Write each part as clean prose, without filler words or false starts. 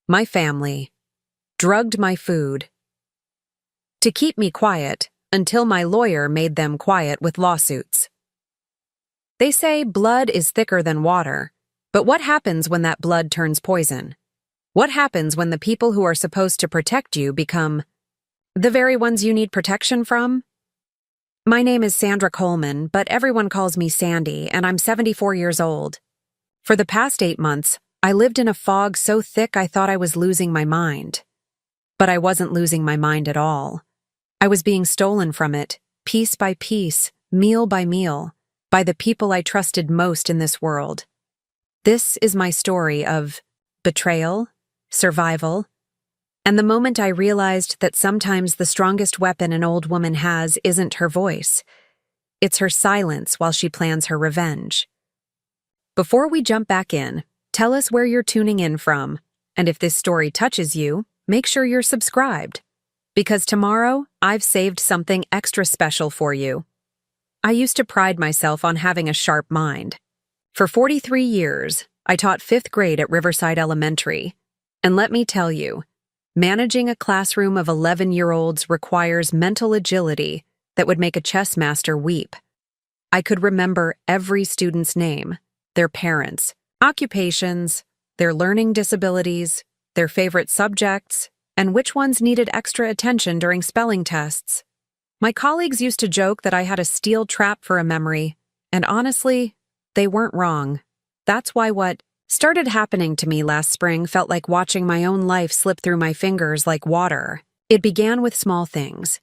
my family, drugged my food, to keep me quiet until my lawyer made them quiet with lawsuits. They say blood is thicker than water, but what happens when that blood turns poison? What happens when the people who are supposed to protect you become the very ones you need protection from? My name is Sandra Coleman, but everyone calls me Sandy, and I'm 74 years old. For the past 8 months, I lived in a fog so thick I thought I was losing my mind. But I wasn't losing my mind at all. I was being stolen from it, piece by piece, meal by meal, by the people I trusted most in this world. This is my story of betrayal, survival, and the moment I realized that sometimes the strongest weapon an old woman has isn't her voice. It's her silence while she plans her revenge. Before we jump back in, tell us where you're tuning in from, and if this story touches you, make sure you're subscribed. Because tomorrow, I've saved something extra special for you. I used to pride myself on having a sharp mind. For 43 years, I taught 5th grade at Riverside Elementary. And let me tell you, managing a classroom of 11-year-olds requires mental agility that would make a chess master weep. I could remember every student's name, their parents, occupations, their learning disabilities, their favorite subjects, and which ones needed extra attention during spelling tests. My colleagues used to joke that I had a steel trap for a memory, and honestly, they weren't wrong. That's why what started happening to me last spring felt like watching my own life slip through my fingers like water. It began with small things.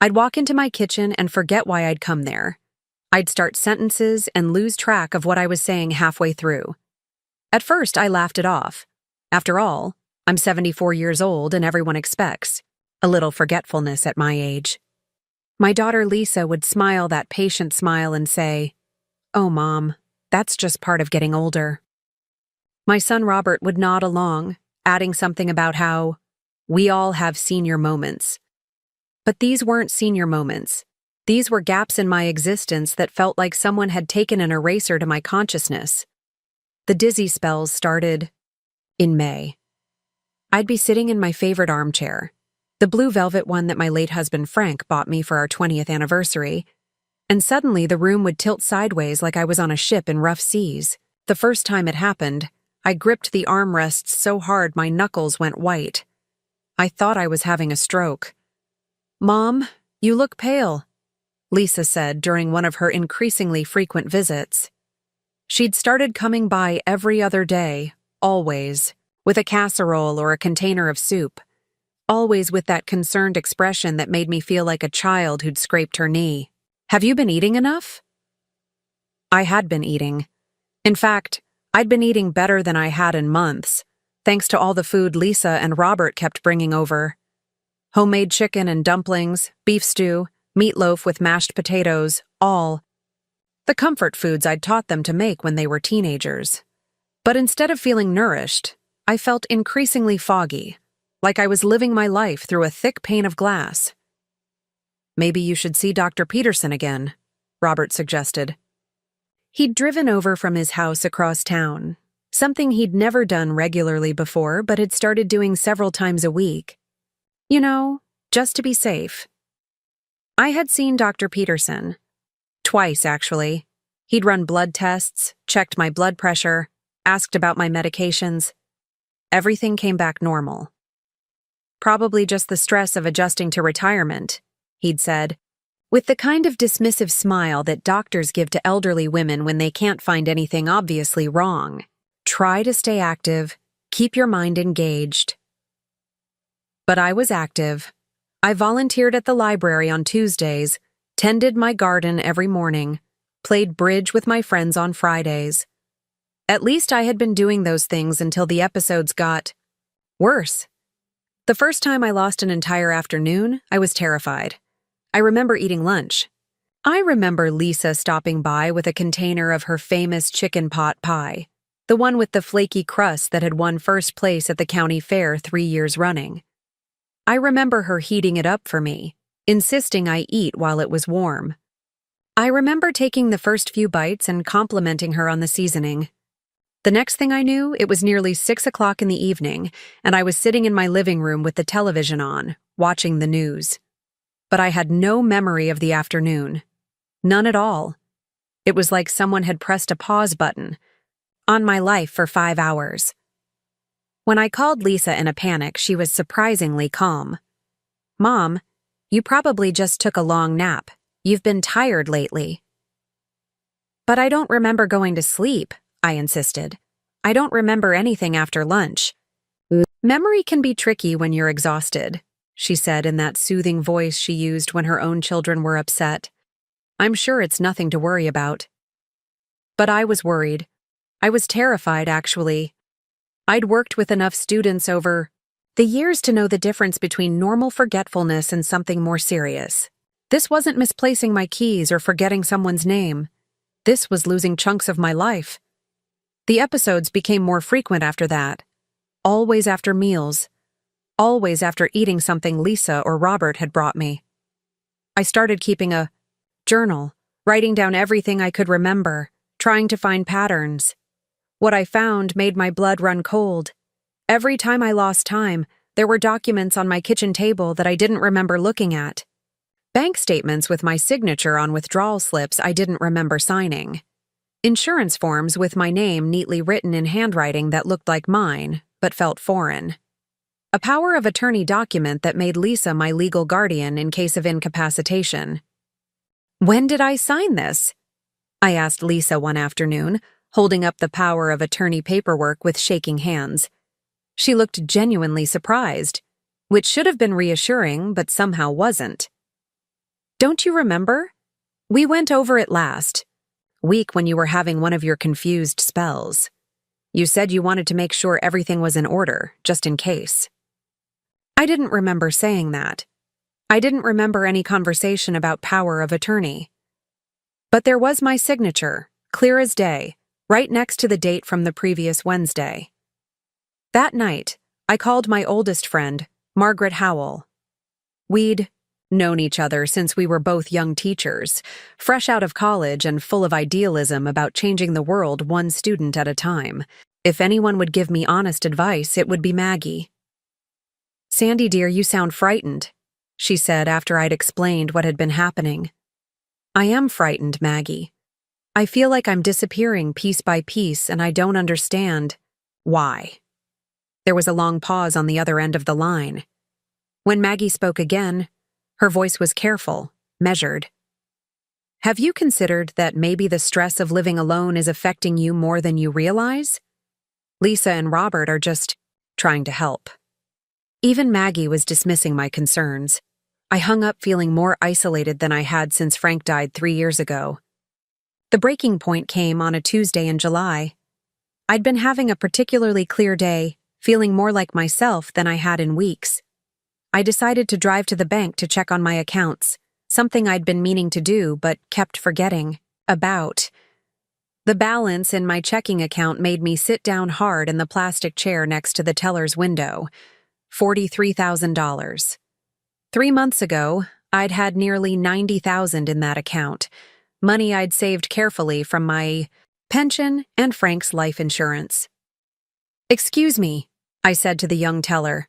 I'd walk into my kitchen and forget why I'd come there. I'd start sentences and lose track of what I was saying halfway through. At first, I laughed it off. After all, I'm 74 years old and everyone expects a little forgetfulness at my age. My daughter Lisa would smile that patient smile and say, "Oh, Mom, that's just part of getting older." My son Robert would nod along, adding something about how we all have senior moments. But these weren't senior moments. These were gaps in my existence that felt like someone had taken an eraser to my consciousness. The dizzy spells started in May. I'd be sitting in my favorite armchair, the blue velvet one that my late husband Frank bought me for our 20th anniversary, and suddenly the room would tilt sideways like I was on a ship in rough seas. The first time it happened, I gripped the armrests so hard my knuckles went white. I thought I was having a stroke. "Mom, you look pale," Lisa said during one of her increasingly frequent visits. She'd started coming by every other day, always, with a casserole or a container of soup, always with that concerned expression that made me feel like a child who'd scraped her knee. "Have you been eating enough?" I had been eating. In fact, I'd been eating better than I had in months, thanks to all the food Lisa and Robert kept bringing over. Homemade chicken and dumplings, beef stew, meatloaf with mashed potatoes, all the comfort foods I'd taught them to make when they were teenagers. But instead of feeling nourished, I felt increasingly foggy, like I was living my life through a thick pane of glass. "Maybe you should see Dr. Peterson again," Robert suggested. He'd driven over from his house across town, something he'd never done regularly before but had started doing several times a week. You know, just to be safe. I had seen Dr. Peterson. Twice, actually. He'd run blood tests, checked my blood pressure, asked about my medications. Everything came back normal. "Probably just the stress of adjusting to retirement," he'd said, with the kind of dismissive smile that doctors give to elderly women when they can't find anything obviously wrong. "Try to stay active, keep your mind engaged." But I was active. I volunteered at the library on Tuesdays, tended my garden every morning, played bridge with my friends on Fridays. At least I had been doing those things until the episodes got worse. The first time I lost an entire afternoon, I was terrified. I remember eating lunch. I remember Lisa stopping by with a container of her famous chicken pot pie, the one with the flaky crust that had won first place at the county fair 3 years running. I remember her heating it up for me, insisting I eat while it was warm. I remember taking the first few bites and complimenting her on the seasoning. The next thing I knew, it was nearly 6 o'clock in the evening, and I was sitting in my living room with the television on, watching the news. But I had no memory of the afternoon. None at all. It was like someone had pressed a pause button on my life for 5 hours. When I called Lisa in a panic, she was surprisingly calm. "Mom, you probably just took a long nap. You've been tired lately." "But I don't remember going to sleep," I insisted. "I don't remember anything after lunch." "Memory can be tricky when you're exhausted," she said in that soothing voice she used when her own children were upset. "I'm sure it's nothing to worry about." But I was worried. I was terrified, actually. I'd worked with enough students over the years to know the difference between normal forgetfulness and something more serious. This wasn't misplacing my keys or forgetting someone's name. This was losing chunks of my life. The episodes became more frequent after that. Always after meals. Always after eating something Lisa or Robert had brought me. I started keeping a journal, writing down everything I could remember, trying to find patterns. What I found made my blood run cold. Every time I lost time, there were documents on my kitchen table that I didn't remember looking at. Bank statements with my signature on withdrawal slips I didn't remember signing. Insurance forms with my name neatly written in handwriting that looked like mine, but felt foreign. A power of attorney document that made Lisa my legal guardian in case of incapacitation. "When did I sign this?" I asked Lisa one afternoon, holding up the power of attorney paperwork with shaking hands. She looked genuinely surprised, which should have been reassuring, but somehow wasn't. "Don't you remember? We went over it last week when you were having one of your confused spells. You said you wanted to make sure everything was in order, just in case." I didn't remember saying that. I didn't remember any conversation about power of attorney. But there was my signature, clear as day, right next to the date from the previous Wednesday. That night, I called my oldest friend, Margaret Howell. We'd known each other since we were both young teachers, fresh out of college and full of idealism about changing the world one student at a time. If anyone would give me honest advice, it would be Maggie. "Sandy, dear, you sound frightened," she said after I'd explained what had been happening. "I am frightened, Maggie. I feel like I'm disappearing piece by piece, and I don't understand why." There was a long pause on the other end of the line. When Maggie spoke again, her voice was careful, measured. "Have you considered that maybe the stress of living alone is affecting you more than you realize? Lisa and Robert are just trying to help." Even Maggie was dismissing my concerns. I hung up feeling more isolated than I had since Frank died 3 years ago. The breaking point came on a Tuesday in July. I'd been having a particularly clear day, feeling more like myself than I had in weeks. I decided to drive to the bank to check on my accounts, something I'd been meaning to do but kept forgetting about. The balance in my checking account made me sit down hard in the plastic chair next to the teller's window. $43,000. 3 months ago, I'd had nearly $90,000 in that account, money I'd saved carefully from my pension and Frank's life insurance. "Excuse me," I said to the young teller,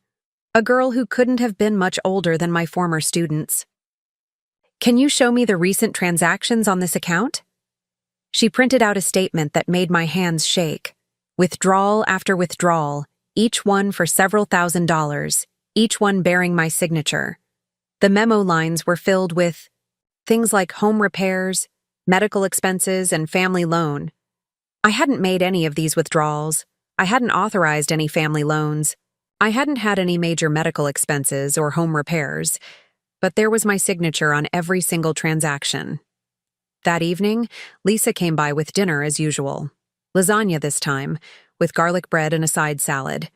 a girl who couldn't have been much older than my former students. "Can you show me the recent transactions on this account?" She printed out a statement that made my hands shake. Withdrawal after withdrawal, each one for several $1,000s, each one bearing my signature. The memo lines were filled with things like home repairs, medical expenses, and family loan. I hadn't made any of these withdrawals. I hadn't authorized any family loans. I hadn't had any major medical expenses or home repairs, but there was my signature on every single transaction. That evening, Lisa came by with dinner as usual. Lasagna this time, with garlic bread and a side salad.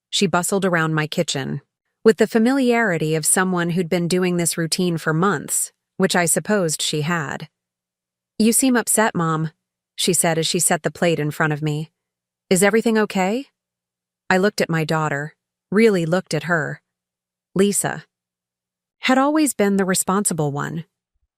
She bustled around my kitchen, with the familiarity of someone who'd been doing this routine for months, which I supposed she had. "You seem upset, Mom," she said as she set the plate in front of me. "Is everything okay?" I looked at my daughter, really looked at her. Lisa had always been the responsible one,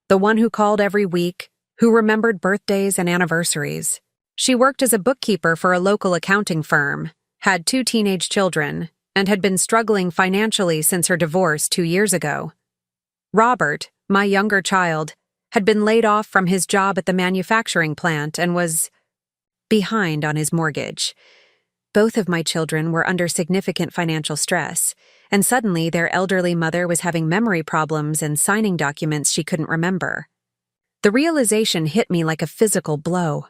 the one who called every week, who remembered birthdays and anniversaries. She worked as a bookkeeper for a local accounting firm, had 2 teenage children, and had been struggling financially since her divorce 2 years ago. Robert, my younger child, had been laid off from his job at the manufacturing plant and was behind on his mortgage. Both of my children were under significant financial stress, and suddenly their elderly mother was having memory problems and signing documents she couldn't remember. The realization hit me like a physical blow.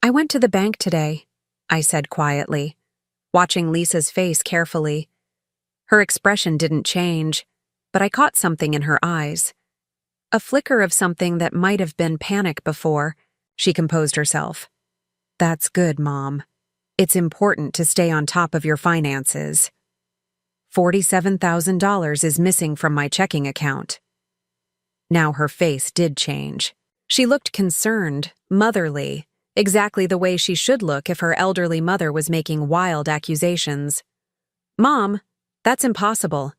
"I went to the bank today," I said quietly, watching Lisa's face carefully. Her expression didn't change, but I caught something in her eyes. A flicker of something that might have been panic before. She composed herself. "That's good, Mom. It's important to stay on top of your finances. $47,000 is missing from my checking account." Now her face did change. She looked concerned, motherly, exactly the way she should look if her elderly mother was making wild accusations. "Mom, that's impossible.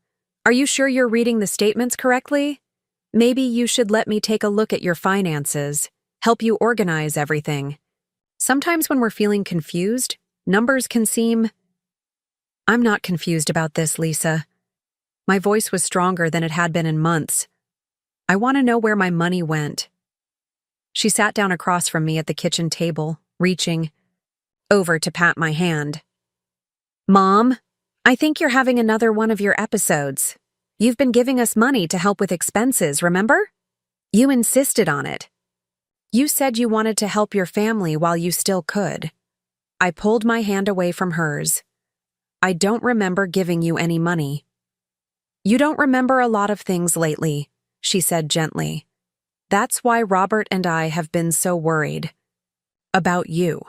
Are you sure you're reading the statements correctly? Maybe you should let me take a look at your finances, help you organize everything. Sometimes when we're feeling confused, numbers can seem—" "I'm not confused about this, Lisa." My voice was stronger than it had been in months. "I want to know where my money went." She sat down across from me at the kitchen table, reaching over to pat my hand. "Mom, I think you're having another one of your episodes. You've been giving us money to help with expenses, remember? You insisted on it. You said you wanted to help your family while you still could." I pulled my hand away from hers. "I don't remember giving you any money." "You don't remember a lot of things lately," she said gently. "That's why Robert and I have been so worried. About you.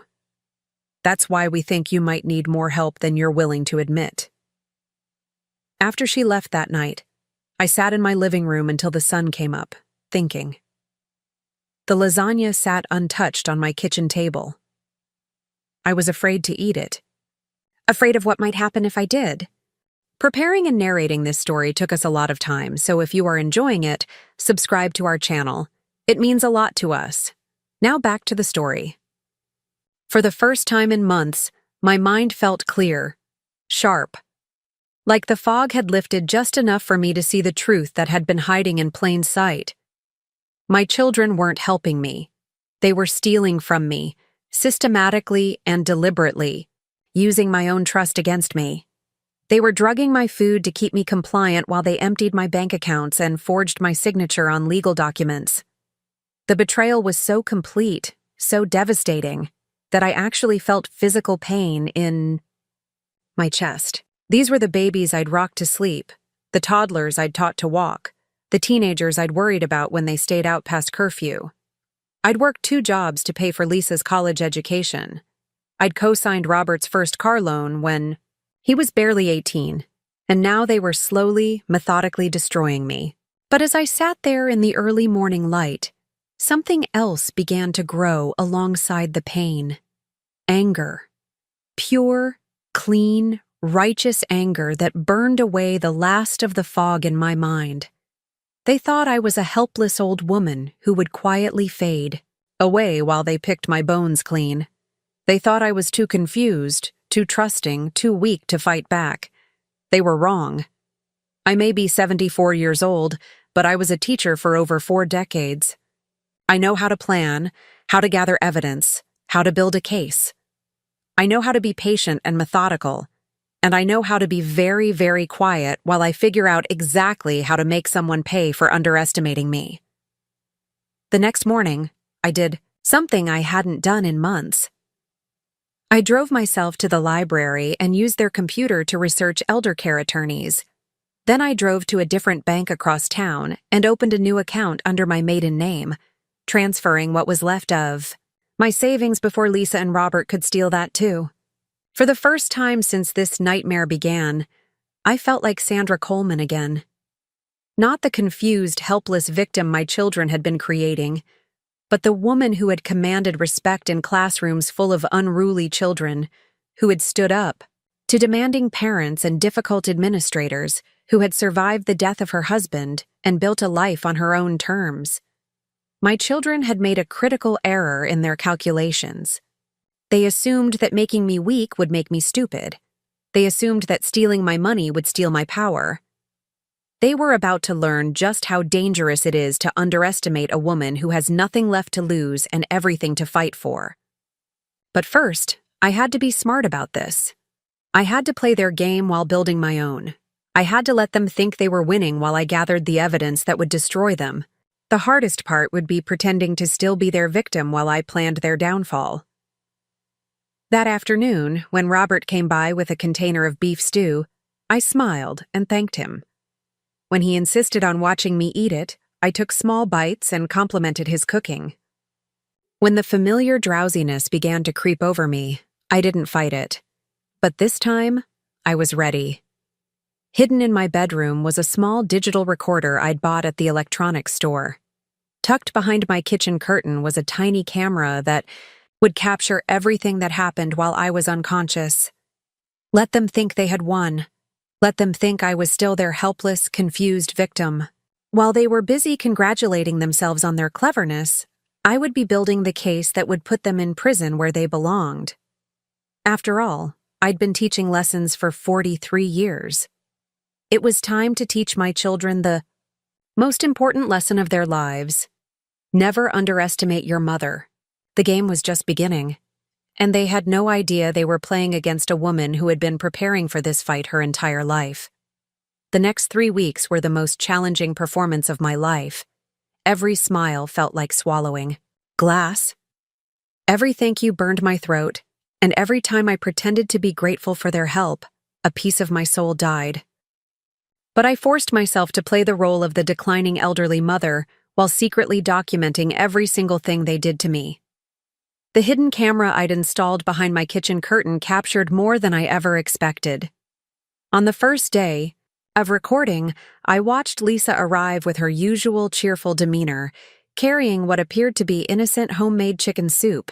That's why we think you might need more help than you're willing to admit." After she left that night, I sat in my living room until the sun came up, thinking. The lasagna sat untouched on my kitchen table. I was afraid to eat it. Afraid of what might happen if I did. Preparing and narrating this story took us a lot of time, so if you are enjoying it, subscribe to our channel. It means a lot to us. Now back to the story. For the first time in months, my mind felt clear, sharp. Like the fog had lifted just enough for me to see the truth that had been hiding in plain sight. My children weren't helping me. They were stealing from me, systematically and deliberately, using my own trust against me. They were drugging my food to keep me compliant while they emptied my bank accounts and forged my signature on legal documents. The betrayal was so complete, so devastating, that I actually felt physical pain in my chest. These were the babies I'd rocked to sleep, the toddlers I'd taught to walk, the teenagers I'd worried about when they stayed out past curfew. I'd worked 2 jobs to pay for Lisa's college education. I'd co-signed Robert's first car loan when he was barely 18, and now they were slowly, methodically destroying me. But as I sat there in the early morning light, something else began to grow alongside the pain. Anger. Pure, clean, righteous anger that burned away the last of the fog in my mind. They thought I was a helpless old woman who would quietly fade away while they picked my bones clean. They thought I was too confused, too trusting, too weak to fight back. They were wrong. I may be 74 years old, but I was a teacher for over 4 decades. I know how to plan, how to gather evidence, how to build a case. I know how to be patient and methodical, and I know how to be very, very quiet while I figure out exactly how to make someone pay for underestimating me. The next morning, I did something I hadn't done in months. I drove myself to the library and used their computer to research elder care attorneys. Then I drove to a different bank across town and opened a new account under my maiden name, transferring what was left of my savings before Lisa and Robert could steal that too. For the first time since this nightmare began, I felt like Sandra Coleman again. Not the confused, helpless victim my children had been creating, but the woman who had commanded respect in classrooms full of unruly children, who had stood up to demanding parents and difficult administrators, who had survived the death of her husband and built a life on her own terms. My children had made a critical error in their calculations. They assumed that making me weak would make me stupid. They assumed that stealing my money would steal my power. They were about to learn just how dangerous it is to underestimate a woman who has nothing left to lose and everything to fight for. But first, I had to be smart about this. I had to play their game while building my own. I had to let them think they were winning while I gathered the evidence that would destroy them. The hardest part would be pretending to still be their victim while I planned their downfall. That afternoon, when Robert came by with a container of beef stew, I smiled and thanked him. When he insisted on watching me eat it, I took small bites and complimented his cooking. When the familiar drowsiness began to creep over me, I didn't fight it. But this time, I was ready. Hidden in my bedroom was a small digital recorder I'd bought at the electronics store. Tucked behind my kitchen curtain was a tiny camera that would capture everything that happened while I was unconscious. Let them think they had won. Let them think I was still their helpless, confused victim. While they were busy congratulating themselves on their cleverness, I would be building the case that would put them in prison where they belonged. After all, I'd been teaching lessons for 43 years. It was time to teach my children the most important lesson of their lives. Never underestimate your mother. The game was just beginning, and they had no idea they were playing against a woman who had been preparing for this fight her entire life. The next 3 weeks were the most challenging performance of my life. Every smile felt like swallowing glass. Every thank you burned my throat, and every time I pretended to be grateful for their help, a piece of my soul died. But I forced myself to play the role of the declining elderly mother while secretly documenting every single thing they did to me. The hidden camera I'd installed behind my kitchen curtain captured more than I ever expected. On the first day of recording, I watched Lisa arrive with her usual cheerful demeanor, carrying what appeared to be innocent homemade chicken soup.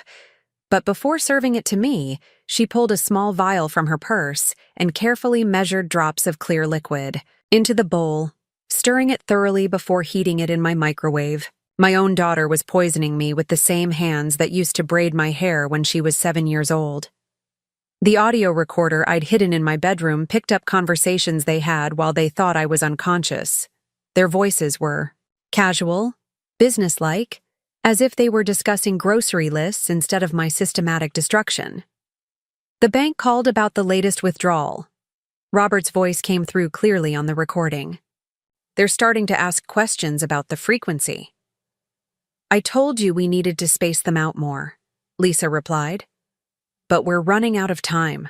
But before serving it to me, she pulled a small vial from her purse and carefully measured drops of clear liquid into the bowl, stirring it thoroughly before heating it in my microwave. My own daughter was poisoning me with the same hands that used to braid my hair when she was 7 years old. The audio recorder I'd hidden in my bedroom picked up conversations they had while they thought I was unconscious. Their voices were casual, businesslike, as if they were discussing grocery lists instead of my systematic destruction. The bank called about the latest withdrawal. Robert's voice came through clearly on the recording. They're starting to ask questions about the frequency. I told you we needed to space them out more, Lisa replied. But we're running out of time.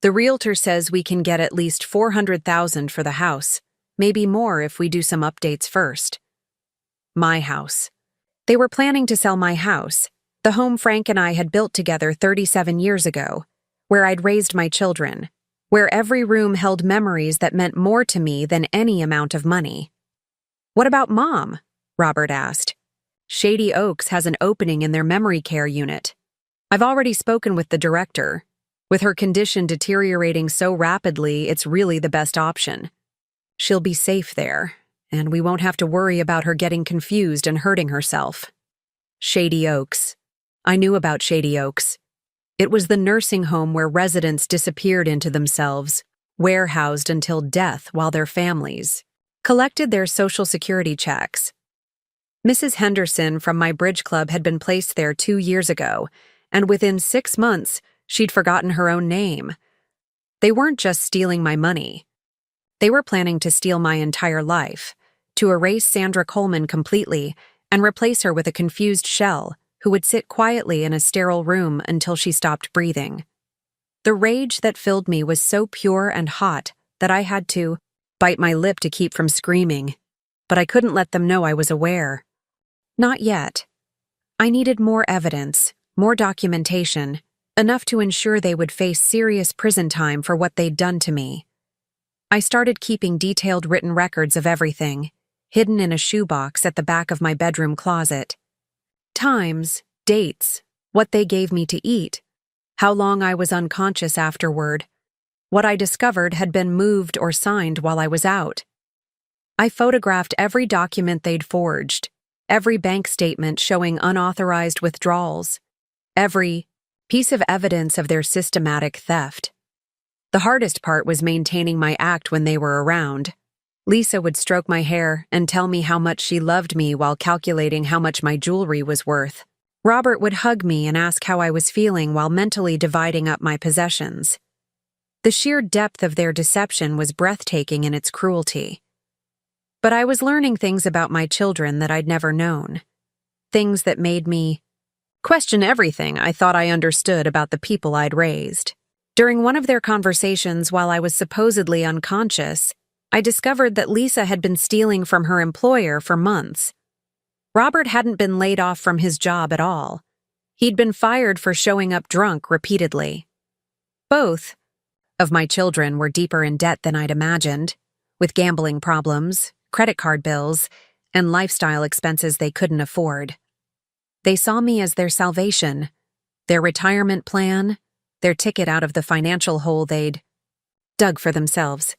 The realtor says we can get at least $400,000 for the house, maybe more if we do some updates first. My house. They were planning to sell my house, the home Frank and I had built together 37 years ago, where I'd raised my children, where every room held memories that meant more to me than any amount of money. What about Mom? Robert asked. Shady Oaks has an opening in their memory care unit. I've already spoken with the director. With her condition deteriorating so rapidly, it's really the best option. She'll be safe there, and we won't have to worry about her getting confused and hurting herself. Shady Oaks. I knew about Shady Oaks. It was the nursing home where residents disappeared into themselves, warehoused until death while their families collected their Social Security checks. Mrs. Henderson from my bridge club had been placed there 2 years ago, and within 6 months, she'd forgotten her own name. They weren't just stealing my money. They were planning to steal my entire life, to erase Sandra Coleman completely and replace her with a confused shell who would sit quietly in a sterile room until she stopped breathing. The rage that filled me was so pure and hot that I had to bite my lip to keep from screaming, but I couldn't let them know I was aware. Not yet. I needed more evidence, more documentation, enough to ensure they would face serious prison time for what they'd done to me. I started keeping detailed written records of everything, hidden in a shoebox at the back of my bedroom closet. Times, dates, what they gave me to eat, how long I was unconscious afterward. What I discovered had been moved or signed while I was out. I photographed every document they'd forged, every bank statement showing unauthorized withdrawals, every piece of evidence of their systematic theft. The hardest part was maintaining my act when they were around. Lisa would stroke my hair and tell me how much she loved me while calculating how much my jewelry was worth. Robert would hug me and ask how I was feeling while mentally dividing up my possessions. The sheer depth of their deception was breathtaking in its cruelty. But I was learning things about my children that I'd never known. Things that made me question everything I thought I understood about the people I'd raised. During one of their conversations while I was supposedly unconscious, I discovered that Lisa had been stealing from her employer for months. Robert hadn't been laid off from his job at all. He'd been fired for showing up drunk repeatedly. Both of my children were deeper in debt than I'd imagined, with gambling problems, credit card bills, and lifestyle expenses they couldn't afford. They saw me as their salvation, their retirement plan, their ticket out of the financial hole they'd dug for themselves.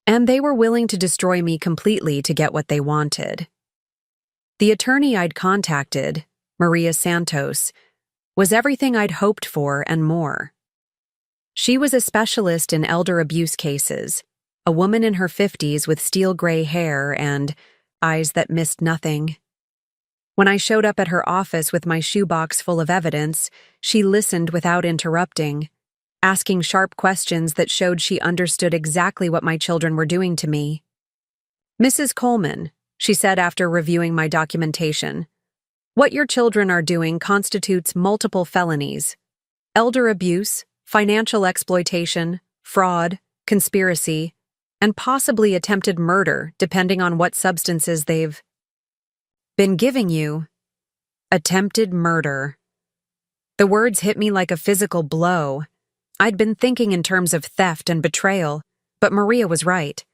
And they were willing to destroy me completely to get what they wanted. The attorney I'd contacted, Maria Santos, was everything I'd hoped for and more. She was a specialist in elder abuse cases, a woman in her 50s with steel gray hair and eyes that missed nothing. When I showed up at her office with my shoebox full of evidence, she listened without interrupting, asking sharp questions that showed she understood exactly what my children were doing to me. "Mrs. Coleman," she said after reviewing my documentation, "what your children are doing constitutes multiple felonies: elder abuse, financial exploitation, fraud, conspiracy, and possibly attempted murder, depending on what substances they've been giving you." Attempted murder. The words hit me like a physical blow. I'd been thinking in terms of theft and betrayal, but Maria was right.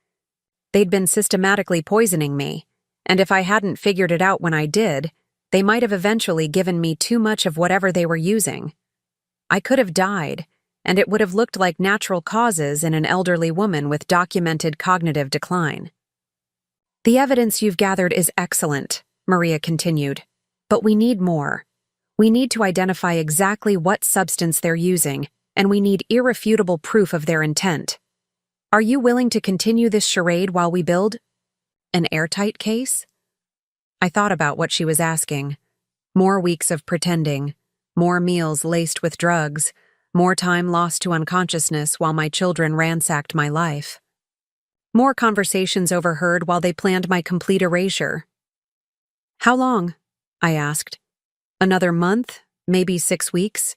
They'd been systematically poisoning me, and if I hadn't figured it out when I did, they might have eventually given me too much of whatever they were using. I could have died, and it would have looked like natural causes in an elderly woman with documented cognitive decline. "The evidence you've gathered is excellent," Maria continued, "but we need more. We need to identify exactly what substance they're using, and we need irrefutable proof of their intent. Are you willing to continue this charade while we build an airtight case?" I thought about what she was asking. More weeks of pretending, more meals laced with drugs, more time lost to unconsciousness while my children ransacked my life. More conversations overheard while they planned my complete erasure. "How long?" I asked. "Another month? Maybe 6 weeks?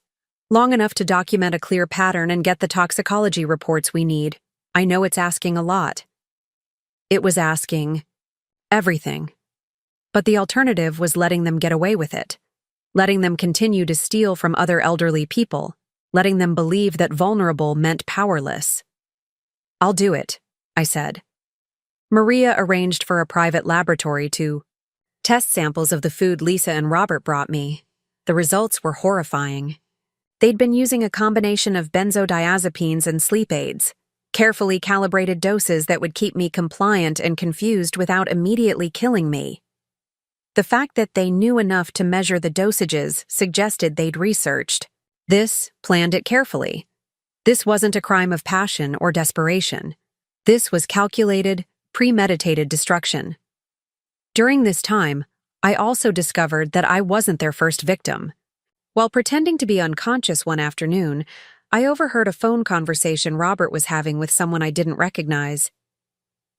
Long enough to document a clear pattern and get the toxicology reports we need. I know it's asking a lot." It was asking everything. But the alternative was letting them get away with it, letting them continue to steal from other elderly people, letting them believe that vulnerable meant powerless. "I'll do it," I said. Maria arranged for a private laboratory to test samples of the food Lisa and Robert brought me. The results were horrifying. They'd been using a combination of benzodiazepines and sleep aids, carefully calibrated doses that would keep me compliant and confused without immediately killing me. The fact that they knew enough to measure the dosages suggested they'd researched. Planned it carefully. This wasn't a crime of passion or desperation. This was calculated, premeditated destruction. During this time, I also discovered that I wasn't their first victim. While pretending to be unconscious one afternoon, I overheard a phone conversation Robert was having with someone I didn't recognize.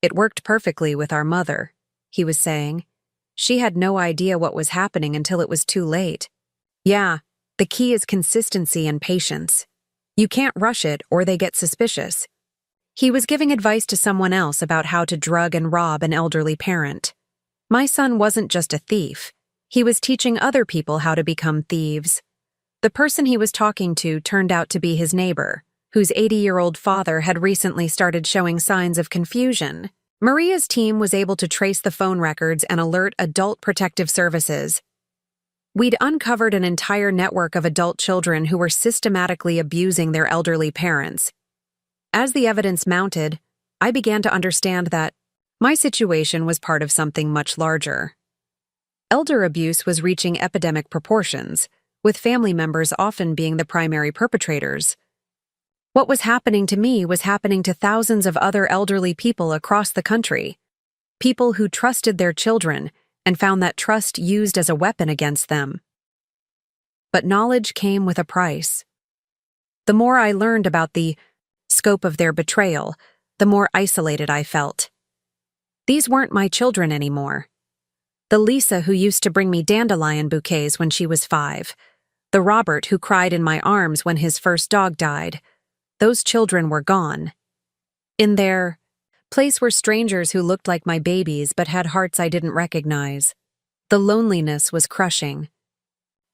"It worked perfectly with our mother," he was saying. "She had no idea what was happening until it was too late. Yeah, the key is consistency and patience. You can't rush it or they get suspicious." He was giving advice to someone else about how to drug and rob an elderly parent. My son wasn't just a thief. He was teaching other people how to become thieves. The person he was talking to turned out to be his neighbor, whose 80-year-old father had recently started showing signs of confusion. Maria's team was able to trace the phone records and alert Adult Protective Services. We'd uncovered an entire network of adult children who were systematically abusing their elderly parents. As the evidence mounted, I began to understand that my situation was part of something much larger. Elder abuse was reaching epidemic proportions, with family members often being the primary perpetrators. What was happening to me was happening to thousands of other elderly people across the country, people who trusted their children and found that trust used as a weapon against them. But knowledge came with a price. The more I learned about the scope of their betrayal, the more isolated I felt. These weren't my children anymore. The Lisa who used to bring me dandelion bouquets when she was 5, the Robert who cried in my arms when his first dog died, those children were gone. In their place were strangers who looked like my babies but had hearts I didn't recognize. The loneliness was crushing.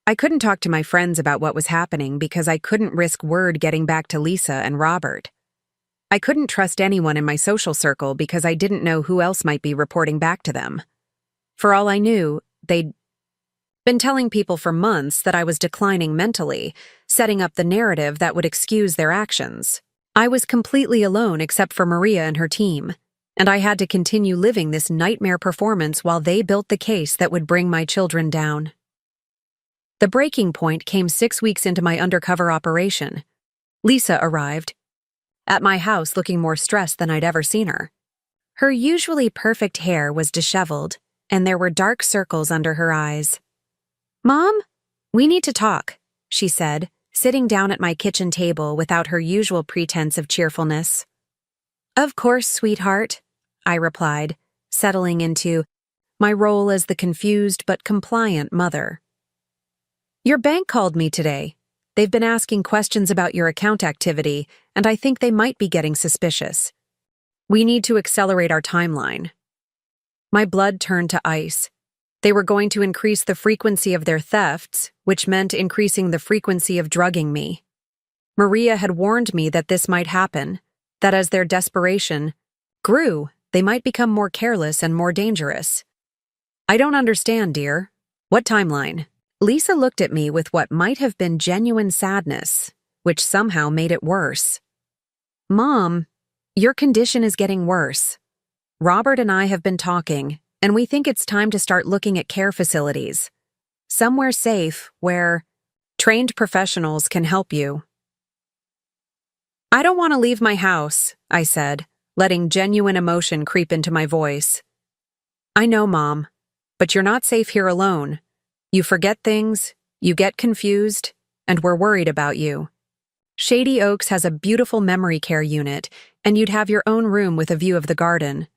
I couldn't talk to my friends about what was happening because I couldn't risk word getting back to Lisa and Robert. I couldn't trust anyone in my social circle because I didn't know who else might be reporting back to them. For all I knew, they'd been telling people for months that I was declining mentally, setting up the narrative that would excuse their actions. I was completely alone except for Maria and her team, and I had to continue living this nightmare performance while they built the case that would bring my children down. The breaking point came 6 weeks into my undercover operation. Lisa arrived at my house looking more stressed than I'd ever seen her. Her usually perfect hair was disheveled, and there were dark circles under her eyes. "Mom, we need to talk," she said, sitting down at my kitchen table without her usual pretense of cheerfulness. "Of course, sweetheart," I replied, settling into my role as the confused but compliant mother. "Your bank called me today. They've been asking questions about your account activity, and I think they might be getting suspicious. We need to accelerate our timeline." My blood turned to ice. They were going to increase the frequency of their thefts, which meant increasing the frequency of drugging me. Maria had warned me that this might happen, that as their desperation grew, they might become more careless and more dangerous. "I don't understand, dear. What timeline?" Lisa looked at me with what might have been genuine sadness, which somehow made it worse. "Mom, your condition is getting worse. Robert and I have been talking, and we think it's time to start looking at care facilities. Somewhere safe where trained professionals can help you." "I don't want to leave my house," I said, letting genuine emotion creep into my voice. "I know, Mom, but you're not safe here alone. You forget things, you get confused, and we're worried about you. Shady Oaks has a beautiful memory care unit, and you'd have your own room with a view of the garden."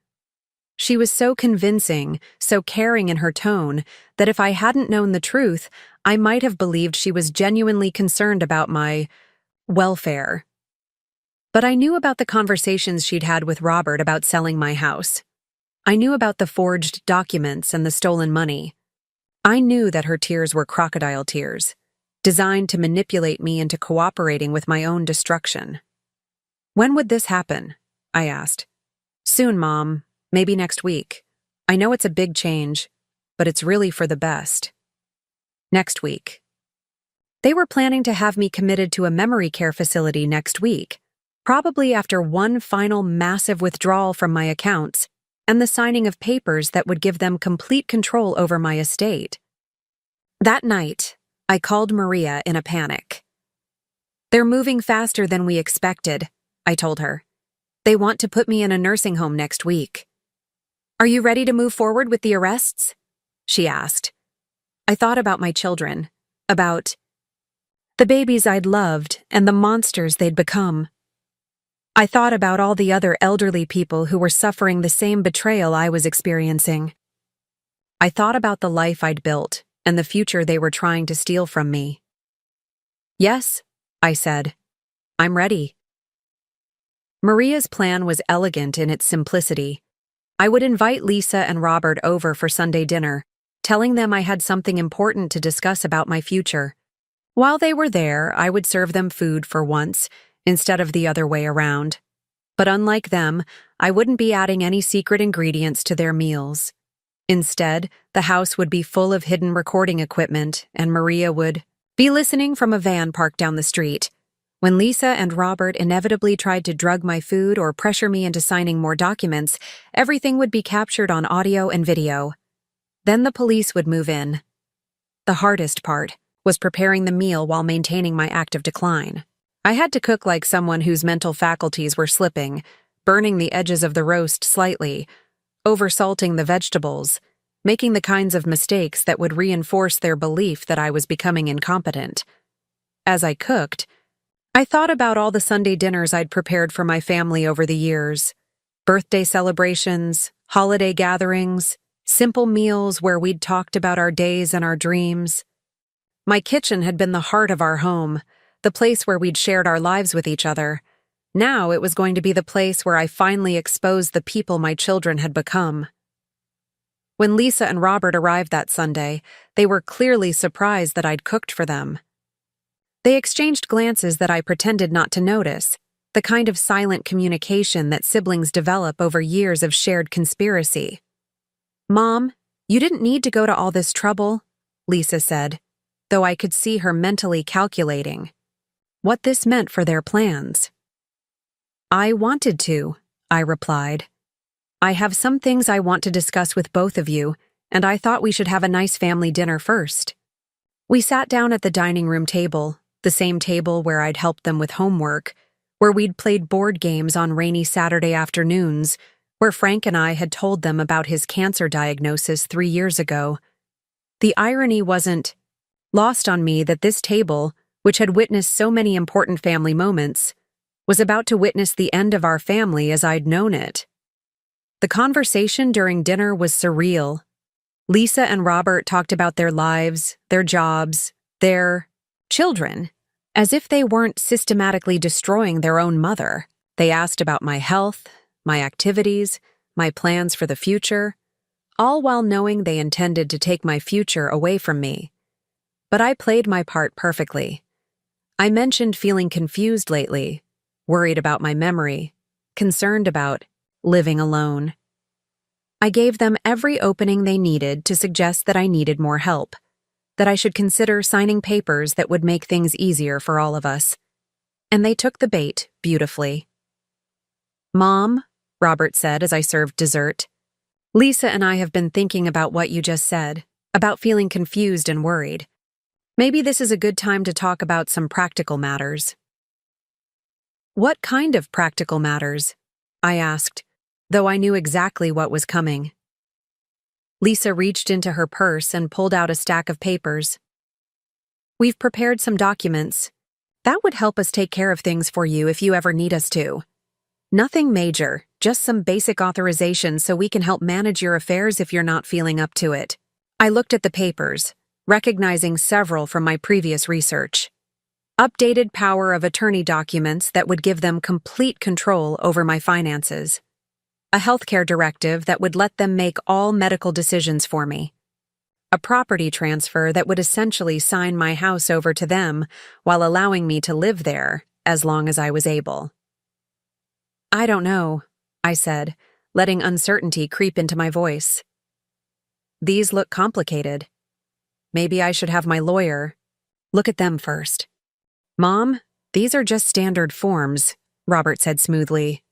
She was so convincing, so caring in her tone, that if I hadn't known the truth, I might have believed she was genuinely concerned about my welfare. But I knew about the conversations she'd had with Robert about selling my house. I knew about the forged documents and the stolen money. I knew that her tears were crocodile tears, designed to manipulate me into cooperating with my own destruction. "When would this happen?" I asked. "Soon, Mom. Maybe next week. I know it's a big change, but it's really for the best." Next week. They were planning to have me committed to a memory care facility next week, probably after one final massive withdrawal from my accounts and the signing of papers that would give them complete control over my estate. That night, I called Maria in a panic. "They're moving faster than we expected," I told her. "They want to put me in a nursing home next week." "Are you ready to move forward with the arrests?" she asked. I thought about my children, about the babies I'd loved and the monsters they'd become. I thought about all the other elderly people who were suffering the same betrayal I was experiencing. I thought about the life I'd built and the future they were trying to steal from me. "Yes," I said. "I'm ready." Maria's plan was elegant in its simplicity. I would invite Lisa and Robert over for Sunday dinner, telling them I had something important to discuss about my future. While they were there, I would serve them food for once, instead of the other way around. But unlike them, I wouldn't be adding any secret ingredients to their meals. Instead, the house would be full of hidden recording equipment, and Maria would be listening from a van parked down the street. When Lisa and Robert inevitably tried to drug my food or pressure me into signing more documents, everything would be captured on audio and video. Then the police would move in. The hardest part was preparing the meal while maintaining my active decline. I had to cook like someone whose mental faculties were slipping, burning the edges of the roast slightly, oversalting the vegetables, making the kinds of mistakes that would reinforce their belief that I was becoming incompetent. As I cooked, I thought about all the Sunday dinners I'd prepared for my family over the years. Birthday celebrations, holiday gatherings, simple meals where we'd talked about our days and our dreams. My kitchen had been the heart of our home, the place where we'd shared our lives with each other. Now it was going to be the place where I finally exposed the people my children had become. When Lisa and Robert arrived that Sunday, they were clearly surprised that I'd cooked for them. They exchanged glances that I pretended not to notice, the kind of silent communication that siblings develop over years of shared conspiracy. "Mom, you didn't need to go to all this trouble," Lisa said, though I could see her mentally calculating what this meant for their plans. "I wanted to," I replied. "I have some things I want to discuss with both of you, and I thought we should have a nice family dinner first." We sat down at the dining room table, the same table where I'd helped them with homework, where we'd played board games on rainy Saturday afternoons, where Frank and I had told them about his cancer diagnosis 3 years ago. The irony wasn't lost on me that this table, which had witnessed so many important family moments, was about to witness the end of our family as I'd known it. The conversation during dinner was surreal. Lisa and Robert talked about their lives, their jobs, their children, as if they weren't systematically destroying their own mother. They asked about my health, my activities, my plans for the future, all while knowing they intended to take my future away from me. But I played my part perfectly. I mentioned feeling confused lately, worried about my memory, concerned about living alone. I gave them every opening they needed to suggest that I needed more help, that I should consider signing papers that would make things easier for all of us. And they took the bait beautifully. "Mom," Robert said as I served dessert, "Lisa and I have been thinking about what you just said, about feeling confused and worried. Maybe this is a good time to talk about some practical matters." "What kind of practical matters?" I asked, though I knew exactly what was coming. Lisa reached into her purse and pulled out a stack of papers. "We've prepared some documents. That would help us take care of things for you if you ever need us to. Nothing major, just some basic authorization so we can help manage your affairs if you're not feeling up to it." I looked at the papers, recognizing several from my previous research. Updated power of attorney documents that would give them complete control over my finances. A healthcare directive that would let them make all medical decisions for me. A property transfer that would essentially sign my house over to them while allowing me to live there as long as I was able. "I don't know," I said, letting uncertainty creep into my voice. "These look complicated. Maybe I should have my lawyer look at them first." "Mom, these are just standard forms," Robert said smoothly.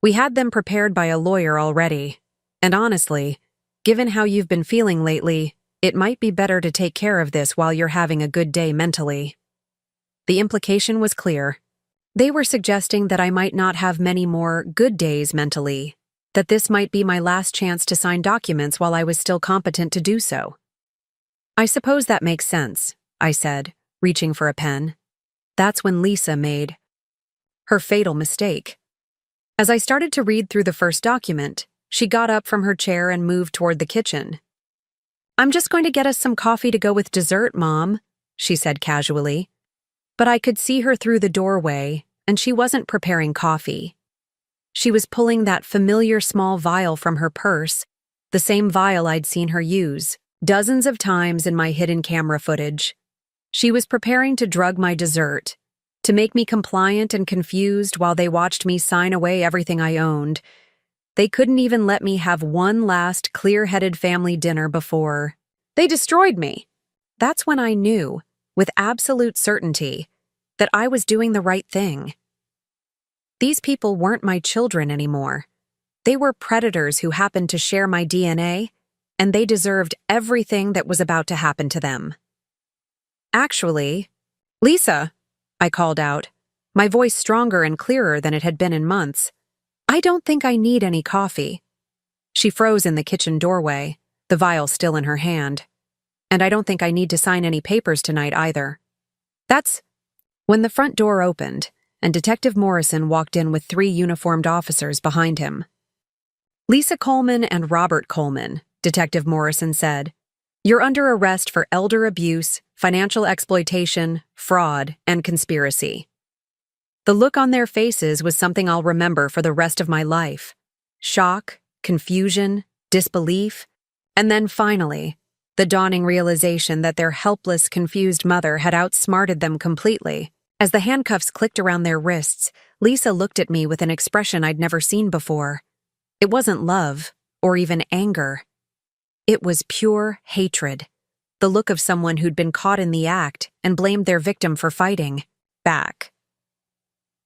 "We had them prepared by a lawyer already. And honestly, given how you've been feeling lately, it might be better to take care of this while you're having a good day mentally." The implication was clear. They were suggesting that I might not have many more good days mentally, that this might be my last chance to sign documents while I was still competent to do so. "I suppose that makes sense," I said, reaching for a pen. That's when Lisa made her fatal mistake. As I started to read through the first document, she got up from her chair and moved toward the kitchen. "I'm just going to get us some coffee to go with dessert, Mom," she said casually. But I could see her through the doorway, and she wasn't preparing coffee. She was pulling that familiar small vial from her purse, the same vial I'd seen her use dozens of times in my hidden camera footage. She was preparing to drug my dessert, to make me compliant and confused while they watched me sign away everything I owned. They couldn't even let me have one last clear-headed family dinner before they destroyed me. That's when I knew, with absolute certainty, that I was doing the right thing. These people weren't my children anymore. They were predators who happened to share my DNA and they deserved everything that was about to happen to them. Actually, Lisa, I called out, my voice stronger and clearer than it had been in months. I don't think I need any coffee. She froze in the kitchen doorway, the vial still in her hand. And I don't think I need to sign any papers tonight either. That's when the front door opened, and Detective Morrison walked in with 3 uniformed officers behind him. Lisa Coleman and Robert Coleman, Detective Morrison said. You're under arrest for elder abuse, financial exploitation, fraud, and conspiracy. The look on their faces was something I'll remember for the rest of my life. Shock, confusion, disbelief, and then finally, the dawning realization that their helpless, confused mother had outsmarted them completely. As the handcuffs clicked around their wrists, Lisa looked at me with an expression I'd never seen before. It wasn't love, or even anger. It was pure hatred, the look of someone who'd been caught in the act and blamed their victim for fighting back.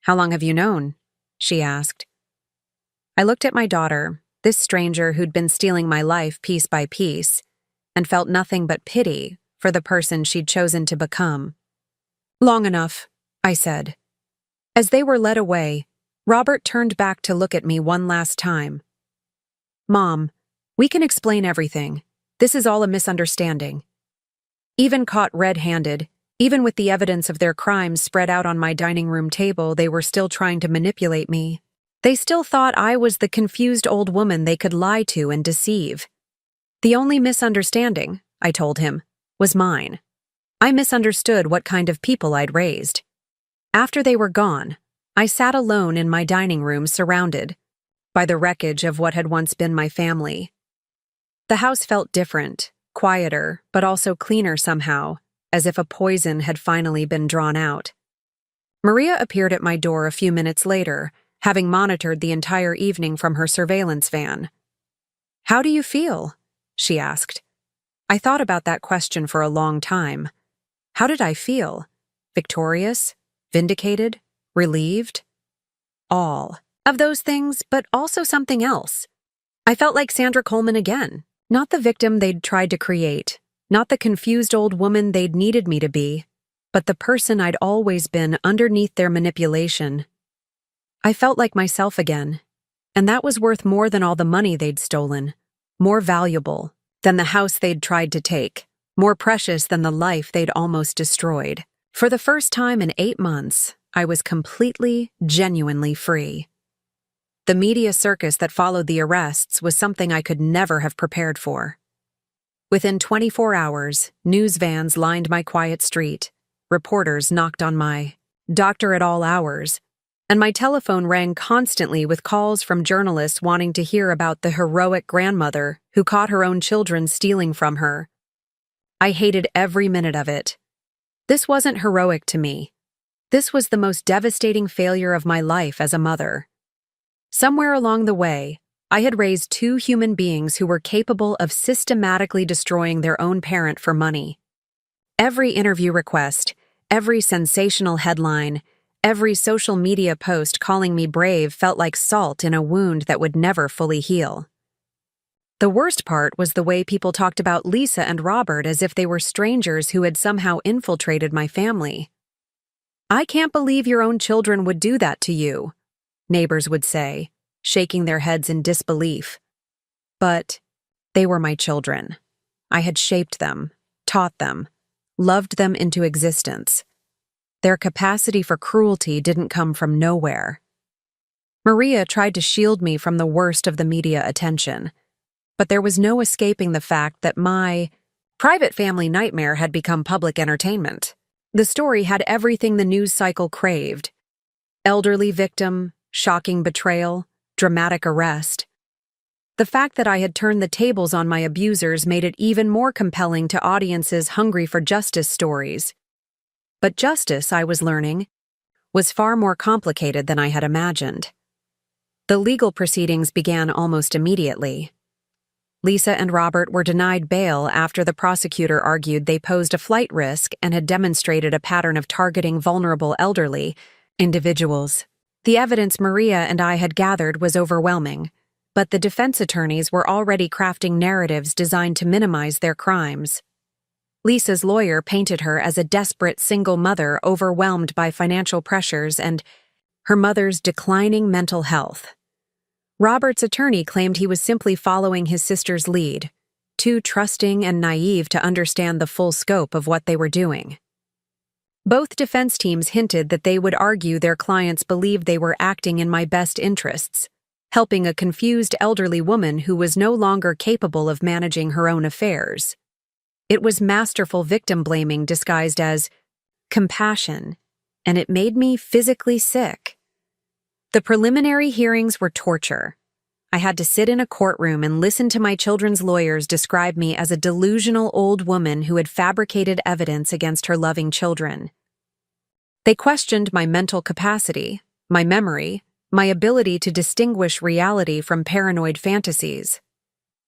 How long have you known? She asked. I looked at my daughter, this stranger who'd been stealing my life piece by piece, and felt nothing but pity for the person she'd chosen to become. Long enough, I said. As they were led away, Robert turned back to look at me one last time. Mom, we can explain everything. This is all a misunderstanding. Even caught red-handed, even with the evidence of their crimes spread out on my dining room table, they were still trying to manipulate me. They still thought I was the confused old woman they could lie to and deceive. The only misunderstanding, I told him, was mine. I misunderstood what kind of people I'd raised. After they were gone, I sat alone in my dining room surrounded by the wreckage of what had once been my family. The house felt different, quieter, but also cleaner somehow, as if a poison had finally been drawn out. Maria appeared at my door a few minutes later, having monitored the entire evening from her surveillance van. How do you feel? She asked. I thought about that question for a long time. How did I feel? Victorious? Vindicated? Relieved? All of those things, but also something else. I felt like Sandra Coleman again, not the victim they'd tried to create, not the confused old woman they'd needed me to be, but the person I'd always been underneath their manipulation. I felt like myself again, and that was worth more than all the money they'd stolen, more valuable than the house they'd tried to take, more precious than the life they'd almost destroyed. For the first time in 8 months, I was completely, genuinely free. The media circus that followed the arrests was something I could never have prepared for. Within 24 hours, news vans lined my quiet street, reporters knocked on my doctor at all hours, and my telephone rang constantly with calls from journalists wanting to hear about the heroic grandmother who caught her own children stealing from her. I hated every minute of it. This wasn't heroic to me. This was the most devastating failure of my life as a mother. Somewhere along the way, I had raised 2 human beings who were capable of systematically destroying their own parent for money. Every interview request, every sensational headline, every social media post calling me brave felt like salt in a wound that would never fully heal. The worst part was the way people talked about Lisa and Robert as if they were strangers who had somehow infiltrated my family. I can't believe your own children would do that to you, neighbors would say, shaking their heads in disbelief. But they were my children. I had shaped them, taught them, loved them into existence. Their capacity for cruelty didn't come from nowhere. Maria tried to shield me from the worst of the media attention, but there was no escaping the fact that my private family nightmare had become public entertainment. The story had everything the news cycle craved: elderly victim, shocking betrayal, dramatic arrest. The fact that I had turned the tables on my abusers made it even more compelling to audiences hungry for justice stories. But justice, I was learning, was far more complicated than I had imagined. The legal proceedings began almost immediately. Lisa and Robert were denied bail after the prosecutor argued they posed a flight risk and had demonstrated a pattern of targeting vulnerable elderly individuals. The evidence Maria and I had gathered was overwhelming, but the defense attorneys were already crafting narratives designed to minimize their crimes. Lisa's lawyer painted her as a desperate single mother overwhelmed by financial pressures and her mother's declining mental health. Robert's attorney claimed he was simply following his sister's lead, too trusting and naive to understand the full scope of what they were doing. Both defense teams hinted that they would argue their clients believed they were acting in my best interests, helping a confused elderly woman who was no longer capable of managing her own affairs. It was masterful victim blaming disguised as compassion, and it made me physically sick. The preliminary hearings were torture. I had to sit in a courtroom and listen to my children's lawyers describe me as a delusional old woman who had fabricated evidence against her loving children. They questioned my mental capacity, my memory, my ability to distinguish reality from paranoid fantasies.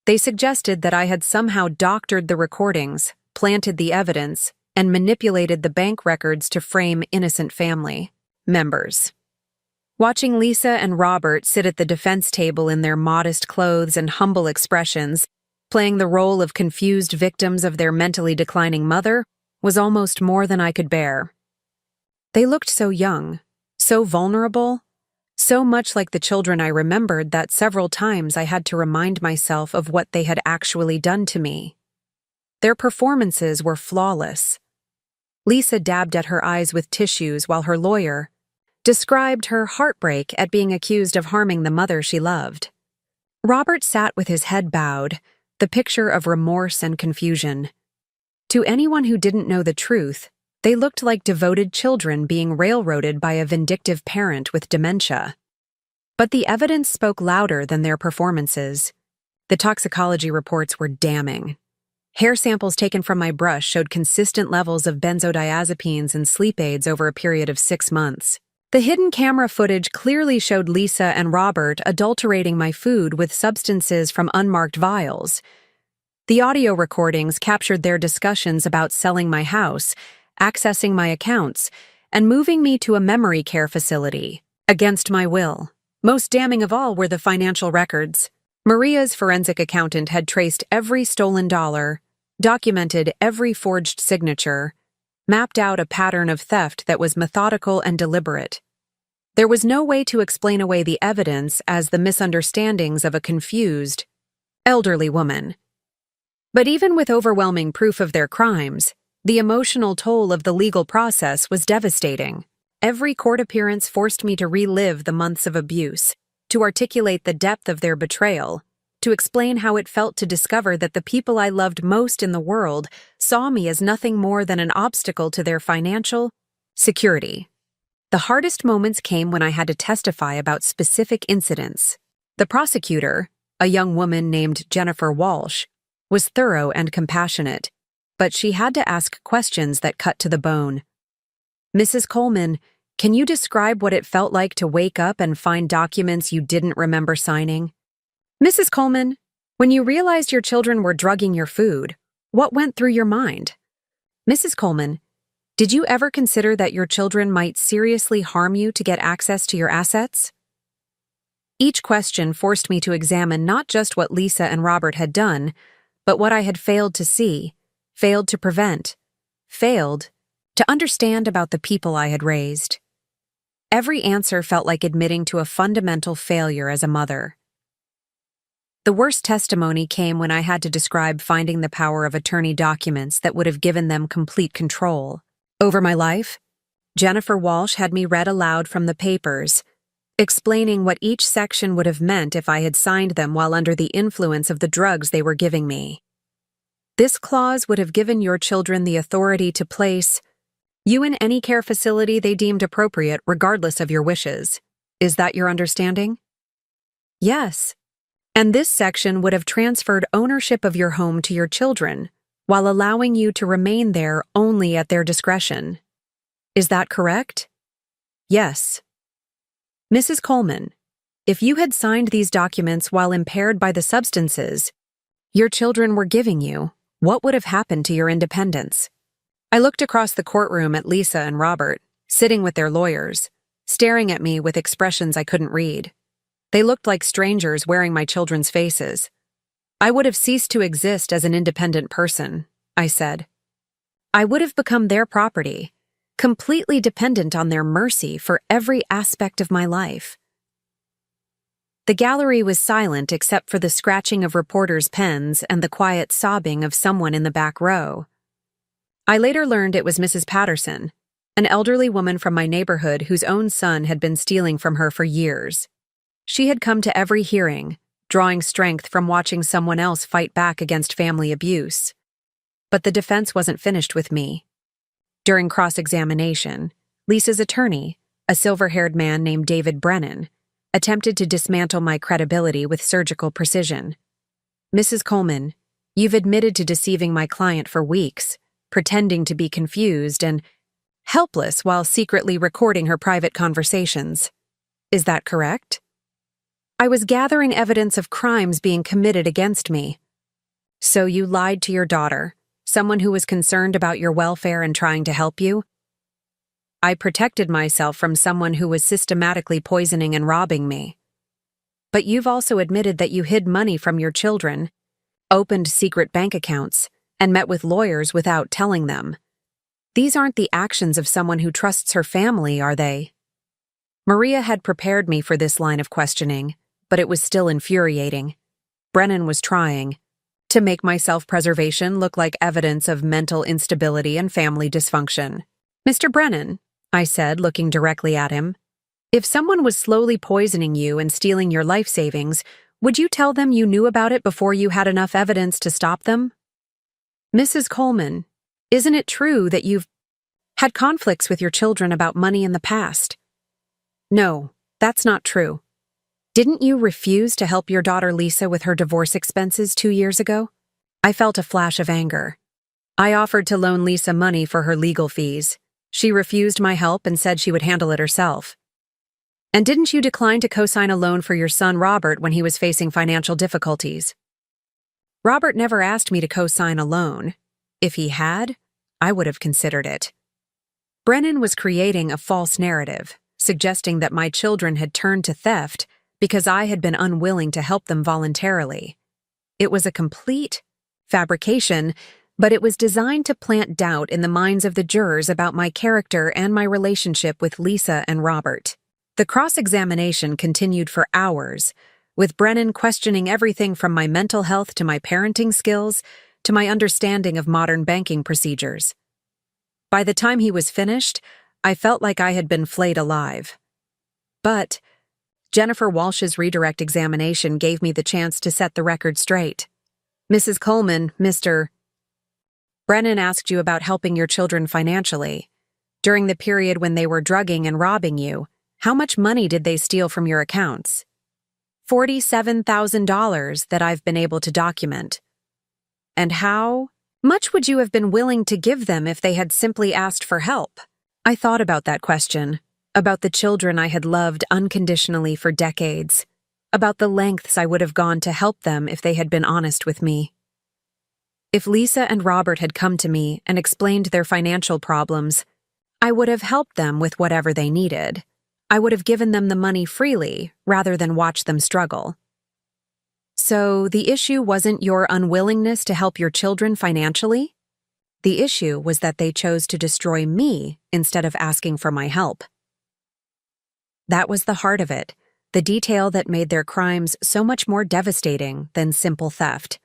They suggested that I had somehow doctored the recordings, planted the evidence, and manipulated the bank records to frame innocent family members. Watching Lisa and Robert sit at the defense table in their modest clothes and humble expressions, playing the role of confused victims of their mentally declining mother, was almost more than I could bear. They looked so young, so vulnerable, so much like the children I remembered that several times I had to remind myself of what they had actually done to me. Their performances were flawless. Lisa dabbed at her eyes with tissues while her lawyer described her heartbreak at being accused of harming the mother she loved. Robert sat with his head bowed, the picture of remorse and confusion. To anyone who didn't know the truth, they looked like devoted children being railroaded by a vindictive parent with dementia. But the evidence spoke louder than their performances. The toxicology reports were damning. Hair samples taken from my brush showed consistent levels of benzodiazepines and sleep aids over a period of 6 months. The hidden camera footage clearly showed Lisa and Robert adulterating my food with substances from unmarked vials. The audio recordings captured their discussions about selling my house, accessing my accounts, and moving me to a memory care facility, against my will. Most damning of all were the financial records. Maria's forensic accountant had traced every stolen dollar, documented every forged signature, mapped out a pattern of theft that was methodical and deliberate. There was no way to explain away the evidence as the misunderstandings of a confused, elderly woman. But even with overwhelming proof of their crimes, the emotional toll of the legal process was devastating. Every court appearance forced me to relive the months of abuse, to articulate the depth of their betrayal, to explain how it felt to discover that the people I loved most in the world saw me as nothing more than an obstacle to their financial security. The hardest moments came when I had to testify about specific incidents. The prosecutor, a young woman named Jennifer Walsh, was thorough and compassionate, but she had to ask questions that cut to the bone. "Mrs. Coleman, can you describe what it felt like to wake up and find documents you didn't remember signing? Mrs. Coleman, when you realized your children were drugging your food, what went through your mind? Mrs. Coleman, did you ever consider that your children might seriously harm you to get access to your assets?" Each question forced me to examine not just what Lisa and Robert had done, but what I had failed to see, failed to prevent, failed to understand about the people I had raised. Every answer felt like admitting to a fundamental failure as a mother. The worst testimony came when I had to describe finding the power of attorney documents that would have given them complete control over my life. Jennifer Walsh had me read aloud from the papers, explaining what each section would have meant if I had signed them while under the influence of the drugs they were giving me. This clause would have given your children the authority to place you in any care facility they deemed appropriate regardless of your wishes. Is that your understanding? Yes. And this section would have transferred ownership of your home to your children, while allowing you to remain there only at their discretion. Is that correct? Yes. Mrs. Coleman, if you had signed these documents while impaired by the substances your children were giving you, what would have happened to your independence? I looked across the courtroom at Lisa and Robert, sitting with their lawyers, staring at me with expressions I couldn't read. They looked like strangers wearing my children's faces. I would have ceased to exist as an independent person, I said. I would have become their property, completely dependent on their mercy for every aspect of my life. The gallery was silent except for the scratching of reporters' pens and the quiet sobbing of someone in the back row. I later learned it was Mrs. Patterson, an elderly woman from my neighborhood whose own son had been stealing from her for years. She had come to every hearing, drawing strength from watching someone else fight back against family abuse. But the defense wasn't finished with me. During cross-examination, Lisa's attorney, a silver-haired man named David Brennan, attempted to dismantle my credibility with surgical precision. Mrs. Coleman, you've admitted to deceiving my client for weeks, pretending to be confused and helpless while secretly recording her private conversations. Is that correct? I was gathering evidence of crimes being committed against me. So you lied to your daughter, someone who was concerned about your welfare and trying to help you? I protected myself from someone who was systematically poisoning and robbing me. But you've also admitted that you hid money from your children, opened secret bank accounts, and met with lawyers without telling them. These aren't the actions of someone who trusts her family, are they? Maria had prepared me for this line of questioning, but it was still infuriating. Brennan was trying to make my self-preservation look like evidence of mental instability and family dysfunction. Mr. Brennan, I said, looking directly at him, if someone was slowly poisoning you and stealing your life savings, would you tell them you knew about it before you had enough evidence to stop them? Mrs. Coleman, isn't it true that you've had conflicts with your children about money in the past? No, that's not true. Didn't you refuse to help your daughter Lisa with her divorce expenses 2 years ago? I felt a flash of anger. I offered to loan Lisa money for her legal fees. She refused my help and said she would handle it herself. And didn't you decline to co-sign a loan for your son Robert when he was facing financial difficulties? Robert never asked me to co-sign a loan. If he had, I would have considered it. Brennan was creating a false narrative, suggesting that my children had turned to theft because I had been unwilling to help them voluntarily. It was a complete fabrication, but it was designed to plant doubt in the minds of the jurors about my character and my relationship with Lisa and Robert. The cross-examination continued for hours, with Brennan questioning everything from my mental health to my parenting skills to my understanding of modern banking procedures. By the time he was finished, I felt like I had been flayed alive. But Jennifer Walsh's redirect examination gave me the chance to set the record straight. Mrs. Coleman, Mr. Brennan asked you about helping your children financially. During the period when they were drugging and robbing you, how much money did they steal from your accounts? $47,000 that I've been able to document. And how much would you have been willing to give them if they had simply asked for help? I thought about that question, about the children I had loved unconditionally for decades, about the lengths I would have gone to help them if they had been honest with me. If Lisa and Robert had come to me and explained their financial problems, I would have helped them with whatever they needed. I would have given them the money freely rather than watch them struggle. So the issue wasn't your unwillingness to help your children financially? The issue was that they chose to destroy me instead of asking for my help. That was the heart of it, the detail that made their crimes so much more devastating than simple theft.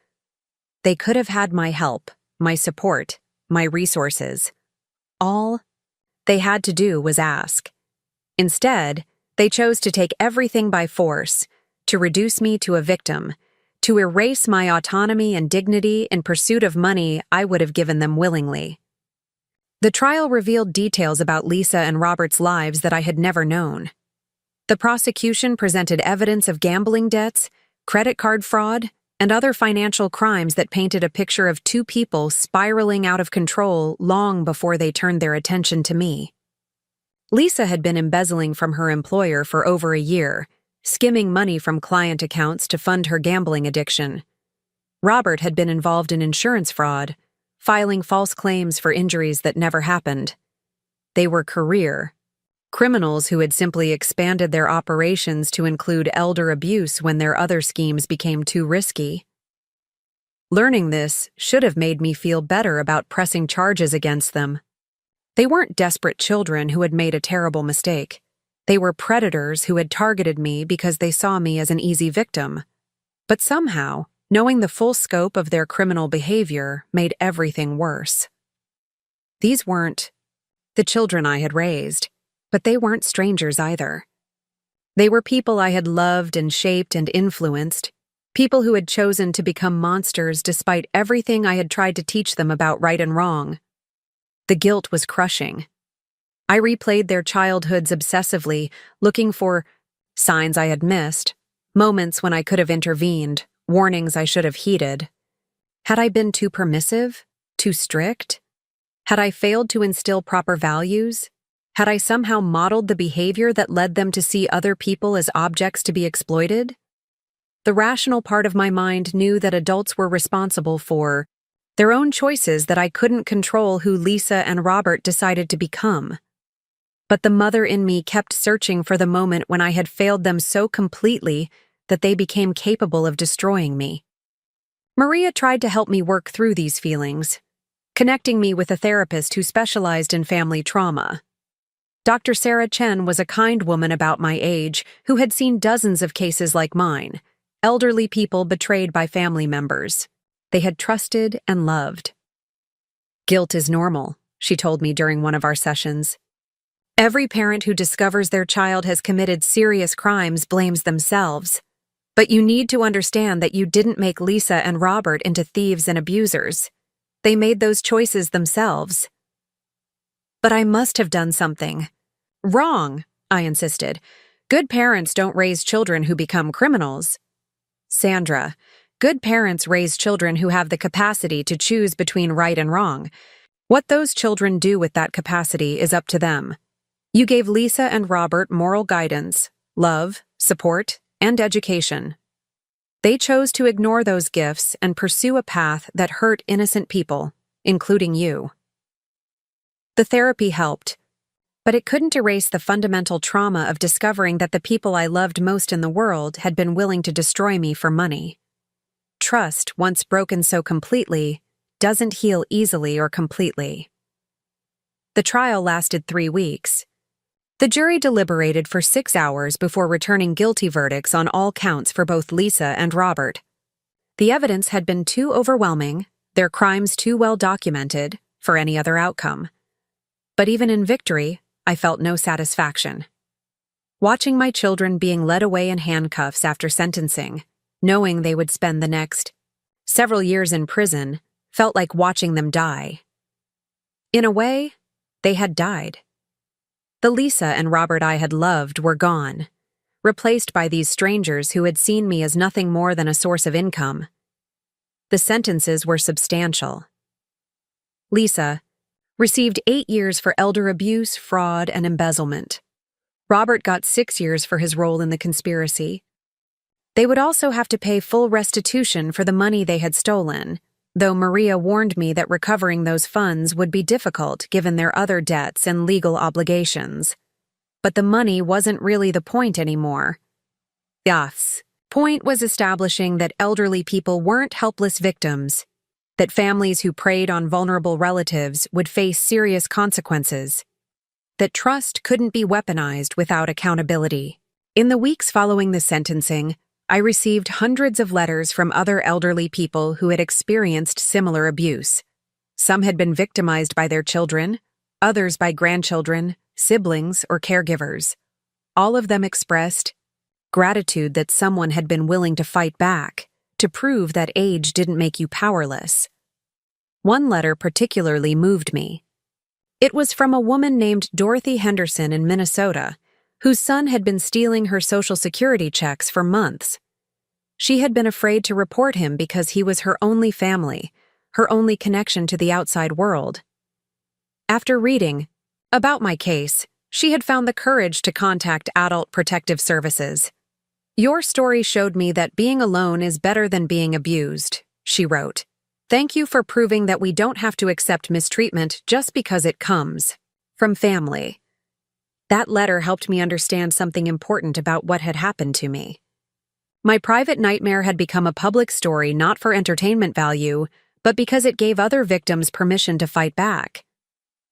They could have had my help, my support, my resources. All they had to do was ask. Instead, they chose to take everything by force, to reduce me to a victim, to erase my autonomy and dignity in pursuit of money I would have given them willingly. The trial revealed details about Lisa and Robert's lives that I had never known. The prosecution presented evidence of gambling debts, credit card fraud, and other financial crimes that painted a picture of two people spiraling out of control long before they turned their attention to me. Lisa had been embezzling from her employer for over a year, skimming money from client accounts to fund her gambling addiction. Robert had been involved in insurance fraud, filing false claims for injuries that never happened. They were career criminals who had simply expanded their operations to include elder abuse when their other schemes became too risky. Learning this should have made me feel better about pressing charges against them. They weren't desperate children who had made a terrible mistake. They were predators who had targeted me because they saw me as an easy victim. But somehow, knowing the full scope of their criminal behavior made everything worse. These weren't the children I had raised, but they weren't strangers either. They were people I had loved and shaped and influenced, people who had chosen to become monsters despite everything I had tried to teach them about right and wrong. The guilt was crushing. I replayed their childhoods obsessively, looking for signs I had missed, moments when I could have intervened, warnings I should have heeded. Had I been too permissive? Too strict? Had I failed to instill proper values? Had I somehow modeled the behavior that led them to see other people as objects to be exploited? The rational part of my mind knew that adults were responsible for their own choices, that I couldn't control who Lisa and Robert decided to become. But the mother in me kept searching for the moment when I had failed them so completely that they became capable of destroying me. Maria tried to help me work through these feelings, connecting me with a therapist who specialized in family trauma. Dr. Sarah Chen was a kind woman about my age who had seen dozens of cases like mine, elderly people betrayed by family members they had trusted and loved. Guilt is normal, she told me during one of our sessions. Every parent who discovers their child has committed serious crimes blames themselves. But you need to understand that you didn't make Lisa and Robert into thieves and abusers. They made those choices themselves. But I must have done something wrong, I insisted. Good parents don't raise children who become criminals. Sandra, good parents raise children who have the capacity to choose between right and wrong. What those children do with that capacity is up to them. You gave Lisa and Robert moral guidance, love, support, and education. They chose to ignore those gifts and pursue a path that hurt innocent people, including you. The therapy helped, but it couldn't erase the fundamental trauma of discovering that the people I loved most in the world had been willing to destroy me for money. Trust, once broken so completely, doesn't heal easily or completely. The trial lasted 3 weeks. The jury deliberated for 6 hours before returning guilty verdicts on all counts for both Lisa and Robert. The evidence had been too overwhelming, their crimes too well documented, for any other outcome. But even in victory, I felt no satisfaction. Watching my children being led away in handcuffs after sentencing, knowing they would spend the next several years in prison, felt like watching them die. In a way, they had died. The Lisa and Robert I had loved were gone, replaced by these strangers who had seen me as nothing more than a source of income. The sentences were substantial. Lisa received 8 years for elder abuse, fraud, and embezzlement. Robert got 6 years for his role in the conspiracy. They would also have to pay full restitution for the money they had stolen, though Maria warned me that recovering those funds would be difficult given their other debts and legal obligations. But the money wasn't really the point anymore. Yes, point was establishing that elderly people weren't helpless victims, that families who preyed on vulnerable relatives would face serious consequences, that trust couldn't be weaponized without accountability. In the weeks following the sentencing, I received hundreds of letters from other elderly people who had experienced similar abuse. Some had been victimized by their children, others by grandchildren, siblings, or caregivers. All of them expressed gratitude that someone had been willing to fight back, to prove that age didn't make you powerless. One letter particularly moved me. It was from a woman named Dorothy Henderson in Minnesota, whose son had been stealing her Social Security checks for months. She had been afraid to report him because he was her only family, her only connection to the outside world. After reading about my case, she had found the courage to contact Adult Protective Services. "Your story showed me that being alone is better than being abused," she wrote. "Thank you for proving that we don't have to accept mistreatment just because it comes from family." That letter helped me understand something important about what had happened to me. My private nightmare had become a public story not for entertainment value, but because it gave other victims permission to fight back.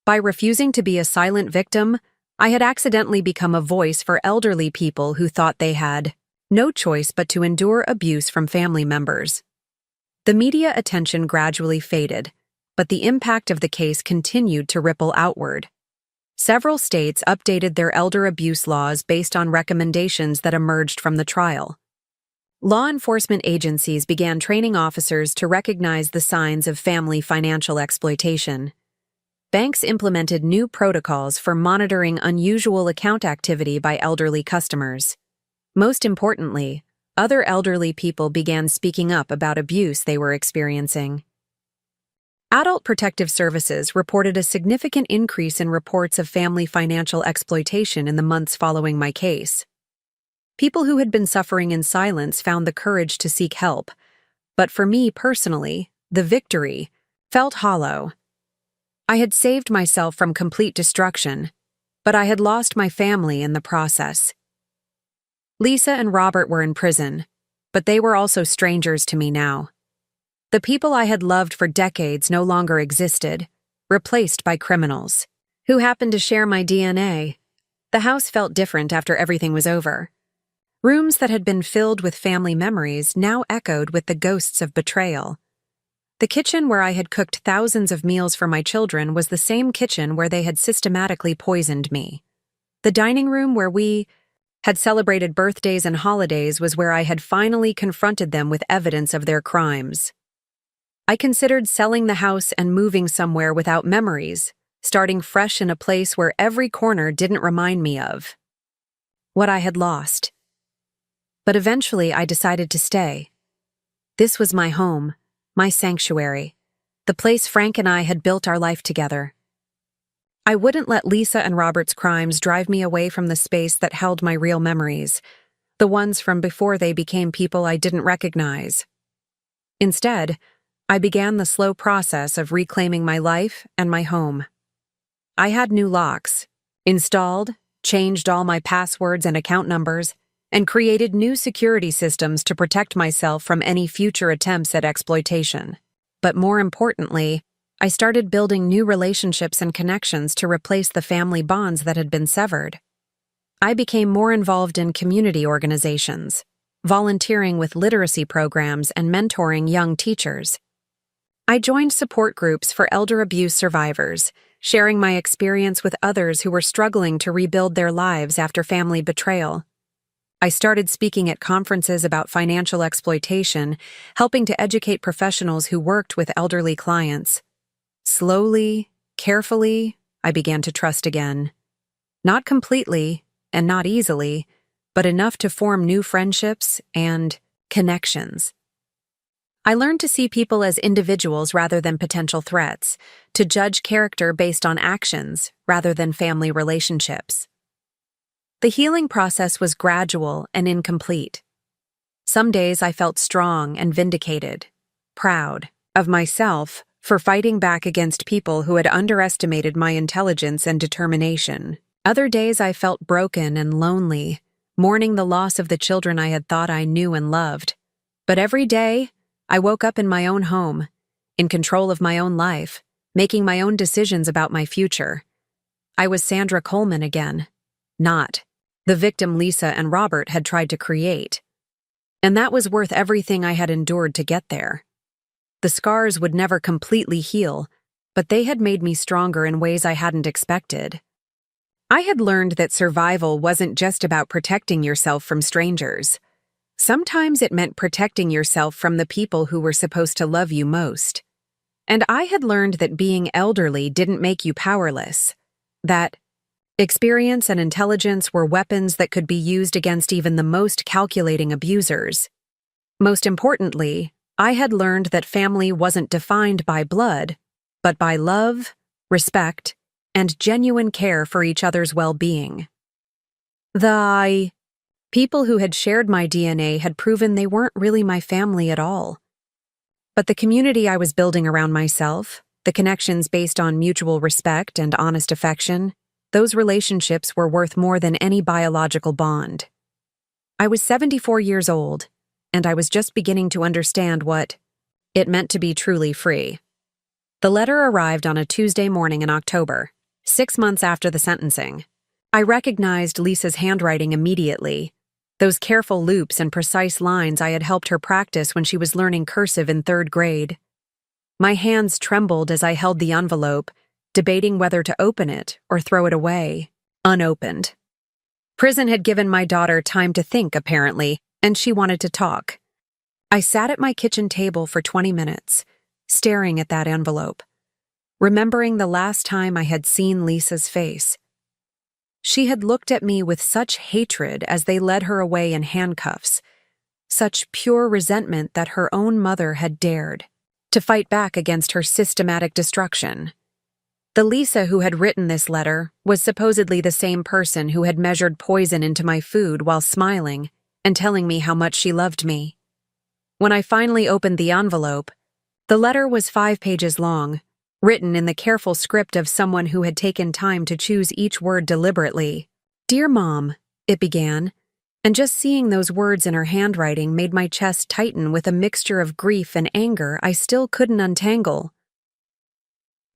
By refusing to be a silent victim, I had accidentally become a voice for elderly people who thought they had no choice but to endure abuse from family members. The media attention gradually faded, but the impact of the case continued to ripple outward. Several states updated their elder abuse laws based on recommendations that emerged from the trial. Law enforcement agencies began training officers to recognize the signs of family financial exploitation. Banks implemented new protocols for monitoring unusual account activity by elderly customers. Most importantly, other elderly people began speaking up about abuse they were experiencing. Adult Protective Services reported a significant increase in reports of family financial exploitation in the months following my case. People who had been suffering in silence found the courage to seek help, but for me personally, the victory felt hollow. I had saved myself from complete destruction, but I had lost my family in the process. Lisa and Robert were in prison, but they were also strangers to me now. The people I had loved for decades no longer existed, replaced by criminals, who happened to share my DNA. The house felt different after everything was over. Rooms that had been filled with family memories now echoed with the ghosts of betrayal. The kitchen where I had cooked thousands of meals for my children was the same kitchen where they had systematically poisoned me. The dining room where we had celebrated birthdays and holidays was where I had finally confronted them with evidence of their crimes. I considered selling the house and moving somewhere without memories, starting fresh in a place where every corner didn't remind me of what I had lost. But eventually I decided to stay. This was my home, my sanctuary, the place Frank and I had built our life together. I wouldn't let Lisa and Robert's crimes drive me away from the space that held my real memories, the ones from before they became people I didn't recognize. Instead, I began the slow process of reclaiming my life and my home. I had new locks, installed, changed all my passwords and account numbers, and created new security systems to protect myself from any future attempts at exploitation. But more importantly, I started building new relationships and connections to replace the family bonds that had been severed. I became more involved in community organizations, volunteering with literacy programs and mentoring young teachers. I joined support groups for elder abuse survivors, sharing my experience with others who were struggling to rebuild their lives after family betrayal. I started speaking at conferences about financial exploitation, helping to educate professionals who worked with elderly clients. Slowly, carefully, I began to trust again. Not completely, and not easily, but enough to form new friendships and connections. I learned to see people as individuals rather than potential threats, to judge character based on actions rather than family relationships. The healing process was gradual and incomplete. Some days I felt strong and vindicated, proud of myself for fighting back against people who had underestimated my intelligence and determination. Other days I felt broken and lonely, mourning the loss of the children I had thought I knew and loved. But every day, I woke up in my own home, in control of my own life, making my own decisions about my future. I was Sandra Coleman again, not the victim Lisa and Robert had tried to create. And that was worth everything I had endured to get there. The scars would never completely heal, but they had made me stronger in ways I hadn't expected. I had learned that survival wasn't just about protecting yourself from strangers. Sometimes it meant protecting yourself from the people who were supposed to love you most. And I had learned that being elderly didn't make you powerless, that experience and intelligence were weapons that could be used against even the most calculating abusers. Most importantly, I had learned that family wasn't defined by blood, but by love, respect, and genuine care for each other's well-being. The people who had shared my DNA had proven they weren't really my family at all. But the community I was building around myself, the connections based on mutual respect and honest affection, those relationships were worth more than any biological bond. I was 74 years old, and I was just beginning to understand what it meant to be truly free. The letter arrived on a Tuesday morning in October, 6 months after the sentencing. I recognized Lisa's handwriting immediately, those careful loops and precise lines I had helped her practice when she was learning cursive in 3rd grade. My hands trembled as I held the envelope, debating whether to open it or throw it away, unopened. Prison had given my daughter time to think, apparently, and she wanted to talk. I sat at my kitchen table for 20 minutes, staring at that envelope, remembering the last time I had seen Lisa's face. She had looked at me with such hatred as they led her away in handcuffs, such pure resentment that her own mother had dared to fight back against her systematic destruction. The Lisa who had written this letter was supposedly the same person who had measured poison into my food while smiling and telling me how much she loved me. When I finally opened the envelope, the letter was 5 pages long, written in the careful script of someone who had taken time to choose each word deliberately. "Dear Mom," it began, and just seeing those words in her handwriting made my chest tighten with a mixture of grief and anger I still couldn't untangle.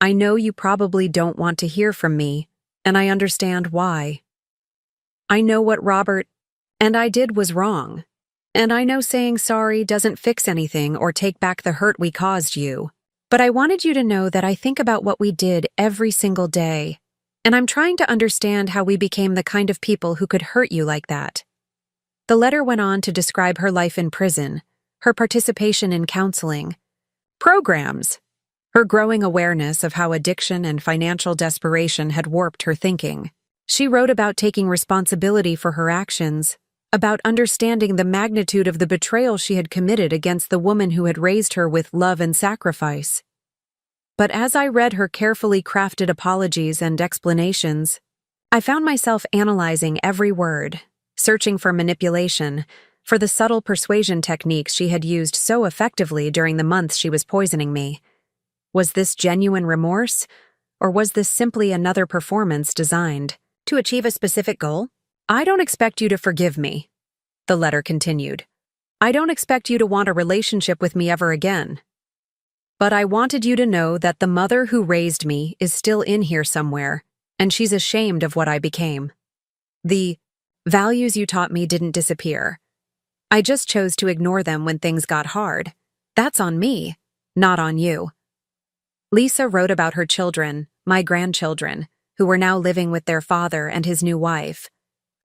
"I know you probably don't want to hear from me, and I understand why. I know what Robert and I did was wrong, and I know saying sorry doesn't fix anything or take back the hurt we caused you. But I wanted you to know that I think about what we did every single day, and I'm trying to understand how we became the kind of people who could hurt you like that." The letter went on to describe her life in prison, her participation in counseling programs, her growing awareness of how addiction and financial desperation had warped her thinking. She wrote about taking responsibility for her actions, about understanding the magnitude of the betrayal she had committed against the woman who had raised her with love and sacrifice. But as I read her carefully crafted apologies and explanations, I found myself analyzing every word, searching for manipulation, for the subtle persuasion techniques she had used so effectively during the months she was poisoning me. Was this genuine remorse, or was this simply another performance designed to achieve a specific goal? "I don't expect you to forgive me," the letter continued. "I don't expect you to want a relationship with me ever again. But I wanted you to know that the mother who raised me is still in here somewhere, and she's ashamed of what I became. The values you taught me didn't disappear. I just chose to ignore them when things got hard. That's on me, not on you." Lisa wrote about her children, my grandchildren, who were now living with their father and his new wife.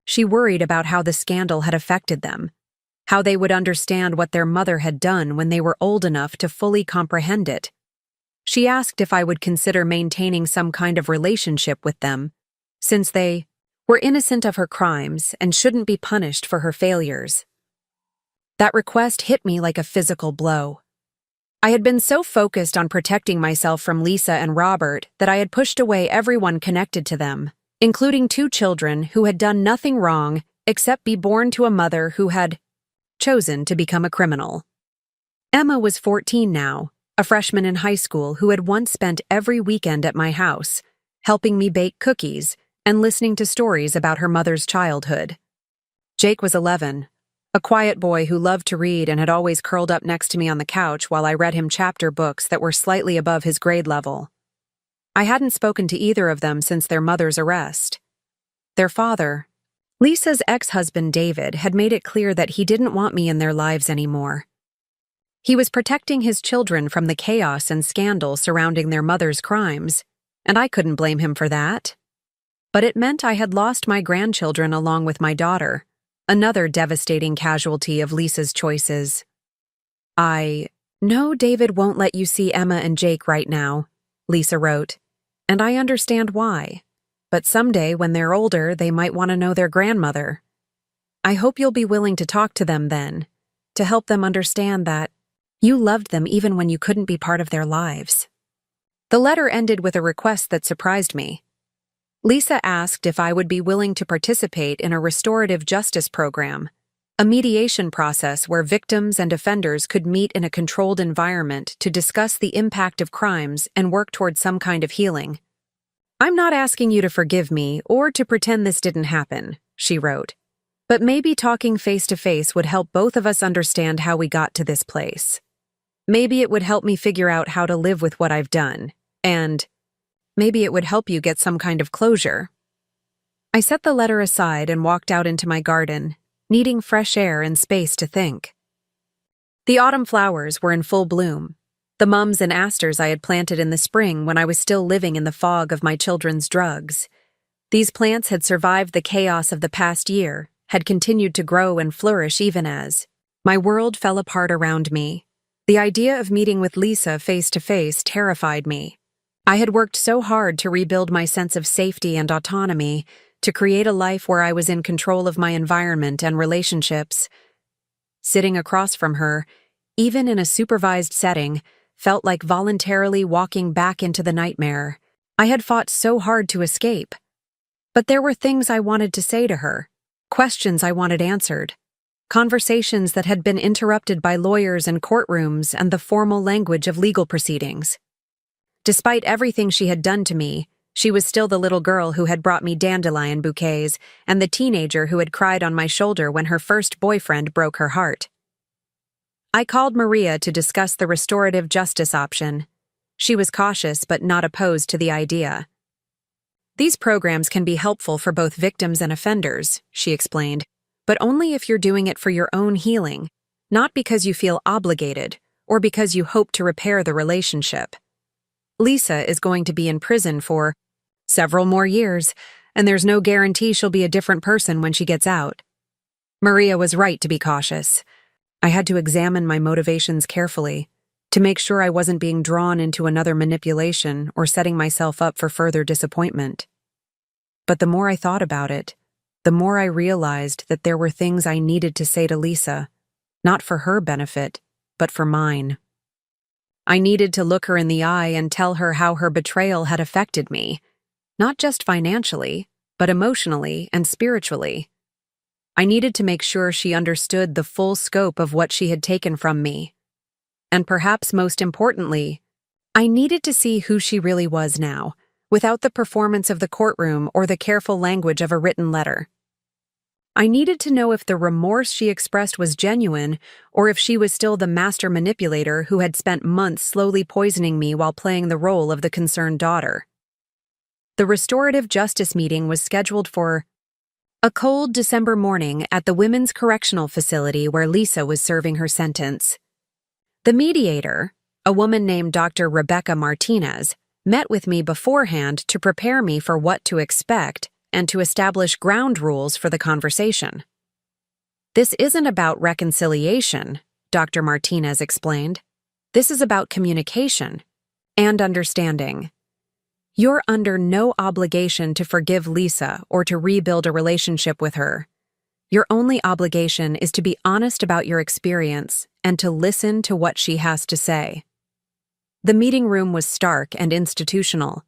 She worried about how the scandal had affected them, how they would understand what their mother had done when they were old enough to fully comprehend it. She asked if I would consider maintaining some kind of relationship with them, since they were innocent of her crimes and shouldn't be punished for her failures. That request hit me like a physical blow. I had been so focused on protecting myself from Lisa and Robert that I had pushed away everyone connected to them, including 2 children who had done nothing wrong except be born to a mother who had chosen to become a criminal. Emma was 14 now, a freshman in high school who had once spent every weekend at my house, helping me bake cookies and listening to stories about her mother's childhood. Jake was 11, a quiet boy who loved to read and had always curled up next to me on the couch while I read him chapter books that were slightly above his grade level. I hadn't spoken to either of them since their mother's arrest. Their father, Lisa's ex-husband David, had made it clear that he didn't want me in their lives anymore. He was protecting his children from the chaos and scandal surrounding their mother's crimes, and I couldn't blame him for that. But it meant I had lost my grandchildren along with my daughter, another devastating casualty of Lisa's choices. "I know David won't let you see Emma and Jake right now," Lisa wrote, "and I understand why. But someday when they're older, they might want to know their grandmother. I hope you'll be willing to talk to them then, to help them understand that you loved them even when you couldn't be part of their lives." The letter ended with a request that surprised me. Lisa asked if I would be willing to participate in a restorative justice program, a mediation process where victims and offenders could meet in a controlled environment to discuss the impact of crimes and work toward some kind of healing. I'm not asking you to forgive me or to pretend this didn't happen, she wrote. But maybe talking face to face would help both of us understand how we got to this place. Maybe it would help me figure out how to live with what I've done, and maybe it would help you get some kind of closure. I set the letter aside and walked out into my garden, needing fresh air and space to think. The autumn flowers were in full bloom. The mums and asters I had planted in the spring when I was still living in the fog of my children's drugs. These plants had survived the chaos of the past year, had continued to grow and flourish even as my world fell apart around me. The idea of meeting with Lisa face to face terrified me. I had worked so hard to rebuild my sense of safety and autonomy, to create a life where I was in control of my environment and relationships. Sitting across from her, even in a supervised setting, felt like voluntarily walking back into the nightmare I had fought so hard to escape. But there were things I wanted to say to her, questions I wanted answered, conversations that had been interrupted by lawyers and courtrooms and the formal language of legal proceedings. Despite everything she had done to me, she was still the little girl who had brought me dandelion bouquets and the teenager who had cried on my shoulder when her first boyfriend broke her heart. I called Maria to discuss the restorative justice option. She was cautious but not opposed to the idea. These programs can be helpful for both victims and offenders, she explained, but only if you're doing it for your own healing, not because you feel obligated or because you hope to repair the relationship. Lisa is going to be in prison for several more years, and there's no guarantee she'll be a different person when she gets out. Maria was right to be cautious. I had to examine my motivations carefully, to make sure I wasn't being drawn into another manipulation or setting myself up for further disappointment. But the more I thought about it, the more I realized that there were things I needed to say to Lisa, not for her benefit, but for mine. I needed to look her in the eye and tell her how her betrayal had affected me, not just financially, but emotionally and spiritually. I needed to make sure she understood the full scope of what she had taken from me. And perhaps most importantly, I needed to see who she really was now, without the performance of the courtroom or the careful language of a written letter. I needed to know if the remorse she expressed was genuine or if she was still the master manipulator who had spent months slowly poisoning me while playing the role of the concerned daughter. The restorative justice meeting was scheduled for a cold December morning at the women's correctional facility where Lisa was serving her sentence. The mediator, a woman named Dr. Rebecca Martinez, met with me beforehand to prepare me for what to expect and to establish ground rules for the conversation. This isn't about reconciliation, Dr. Martinez explained. This is about communication and understanding. You're under no obligation to forgive Lisa or to rebuild a relationship with her. Your only obligation is to be honest about your experience and to listen to what she has to say. The meeting room was stark and institutional,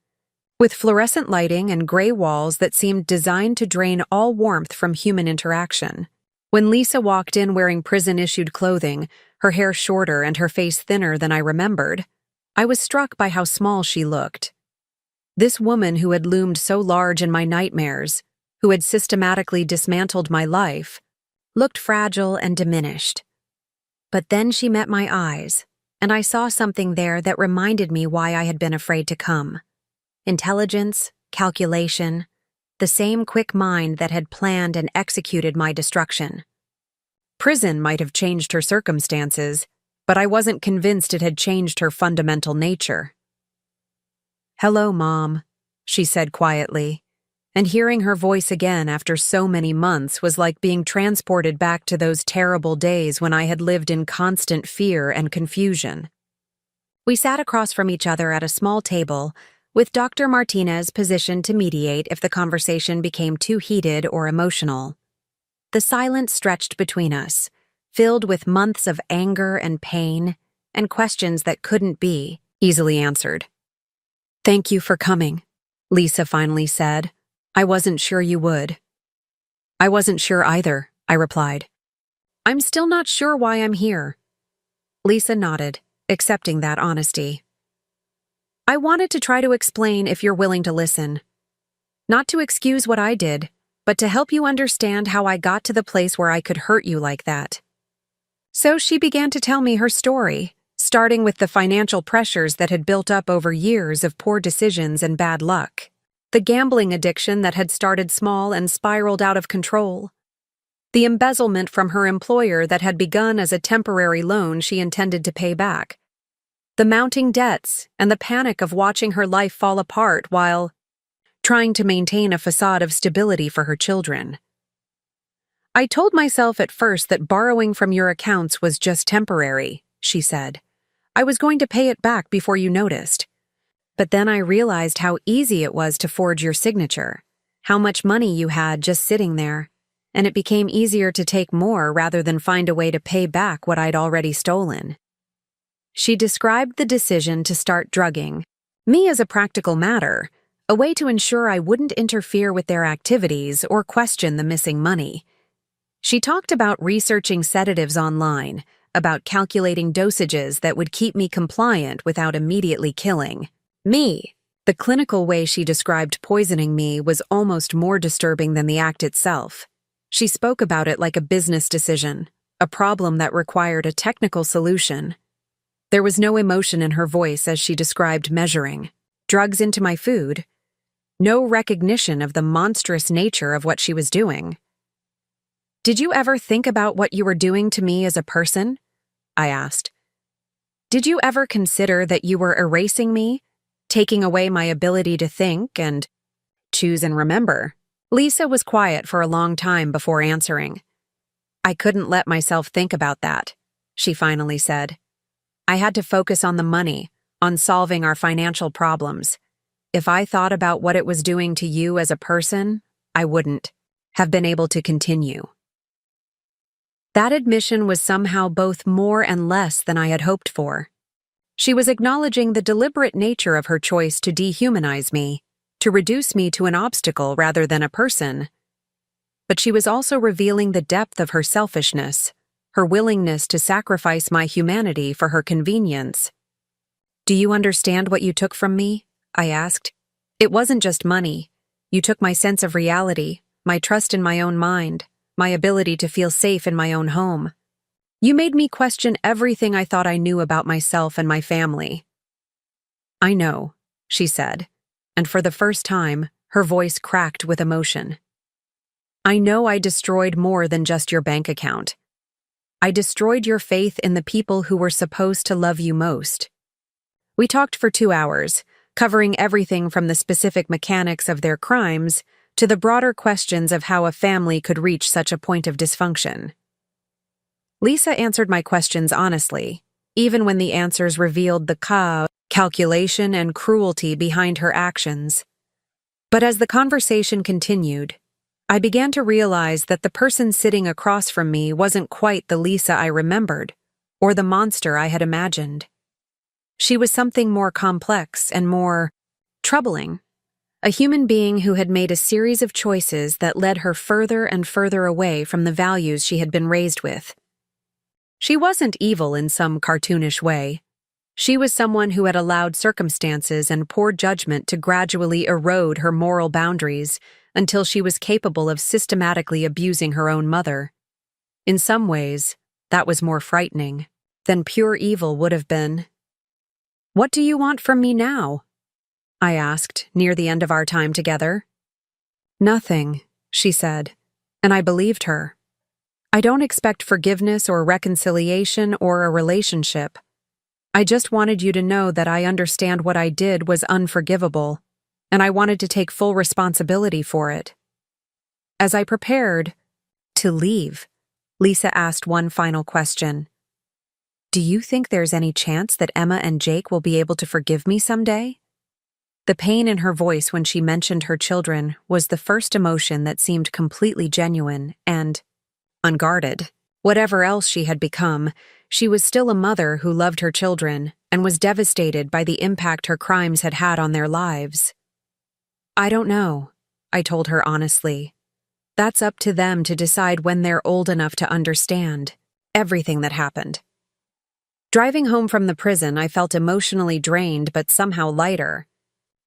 with fluorescent lighting and gray walls that seemed designed to drain all warmth from human interaction. When Lisa walked in wearing prison-issued clothing, her hair shorter and her face thinner than I remembered, I was struck by how small she looked. This woman who had loomed so large in my nightmares, who had systematically dismantled my life, looked fragile and diminished. But then she met my eyes, and I saw something there that reminded me why I had been afraid to come. Intelligence, calculation, the same quick mind that had planned and executed my destruction. Prison might have changed her circumstances, but I wasn't convinced it had changed her fundamental nature. "Hello, Mom," she said quietly, and hearing her voice again after so many months was like being transported back to those terrible days when I had lived in constant fear and confusion. We sat across from each other at a small table, with Dr. Martinez positioned to mediate if the conversation became too heated or emotional. The silence stretched between us, filled with months of anger and pain, and questions that couldn't be easily answered. "Thank you for coming," Lisa finally said. "I wasn't sure you would." "I wasn't sure either," I replied. "I'm still not sure why I'm here." Lisa nodded, accepting that honesty. "I wanted to try to explain if you're willing to listen." Not to excuse what I did, but to help you understand how I got to the place where I could hurt you like that. So she began to tell me her story, starting with the financial pressures that had built up over years of poor decisions and bad luck. The gambling addiction that had started small and spiraled out of control. The embezzlement from her employer that had begun as a temporary loan she intended to pay back. The mounting debts and the panic of watching her life fall apart while trying to maintain a facade of stability for her children. I told myself at first that borrowing from your accounts was just temporary, she said. I was going to pay it back before you noticed. But then I realized how easy it was to forge your signature, how much money you had just sitting there, and it became easier to take more rather than find a way to pay back what I'd already stolen. She described the decision to start drugging me as a practical matter, a way to ensure I wouldn't interfere with their activities or question the missing money. She talked about researching sedatives online, about calculating dosages that would keep me compliant without immediately killing me. The clinical way she described poisoning me was almost more disturbing than the act itself. She spoke about it like a business decision, a problem that required a technical solution. There was no emotion in her voice as she described measuring drugs into my food, no recognition of the monstrous nature of what she was doing. Did you ever think about what you were doing to me as a person? I asked. Did you ever consider that you were erasing me, taking away my ability to think and choose and remember? Lisa was quiet for a long time before answering. I couldn't let myself think about that, she finally said. I had to focus on the money, on solving our financial problems. If I thought about what it was doing to you as a person, I wouldn't have been able to continue. That admission was somehow both more and less than I had hoped for. She was acknowledging the deliberate nature of her choice to dehumanize me, to reduce me to an obstacle rather than a person. But she was also revealing the depth of her selfishness, her willingness to sacrifice my humanity for her convenience. Do you understand what you took from me? I asked. It wasn't just money. You took my sense of reality, my trust in my own mind, my ability to feel safe in my own home. You made me question everything I thought I knew about myself and my family. I know, she said, and for the first time, her voice cracked with emotion. I know I destroyed more than just your bank account. I destroyed your faith in the people who were supposed to love you most. We talked for 2 hours, covering everything from the specific mechanics of their crimes to the broader questions of how a family could reach such a point of dysfunction. Lisa answered my questions honestly, even when the answers revealed the calculation and cruelty behind her actions. But as the conversation continued, I began to realize that the person sitting across from me wasn't quite the Lisa I remembered, or the monster I had imagined. She was something more complex and more troubling. A human being who had made a series of choices that led her further and further away from the values she had been raised with. She wasn't evil in some cartoonish way. She was someone who had allowed circumstances and poor judgment to gradually erode her moral boundaries until she was capable of systematically abusing her own mother. In some ways, that was more frightening than pure evil would have been. What do you want from me now? I asked, near the end of our time together. Nothing, she said, and I believed her. I don't expect forgiveness or reconciliation or a relationship. I just wanted you to know that I understand what I did was unforgivable, and I wanted to take full responsibility for it. As I prepared to leave, Lisa asked one final question. Do you think there's any chance that Emma and Jake will be able to forgive me someday? The pain in her voice when she mentioned her children was the first emotion that seemed completely genuine and unguarded. Whatever else she had become, she was still a mother who loved her children and was devastated by the impact her crimes had had on their lives. I don't know, I told her honestly. That's up to them to decide when they're old enough to understand everything that happened. Driving home from the prison, I felt emotionally drained but somehow lighter.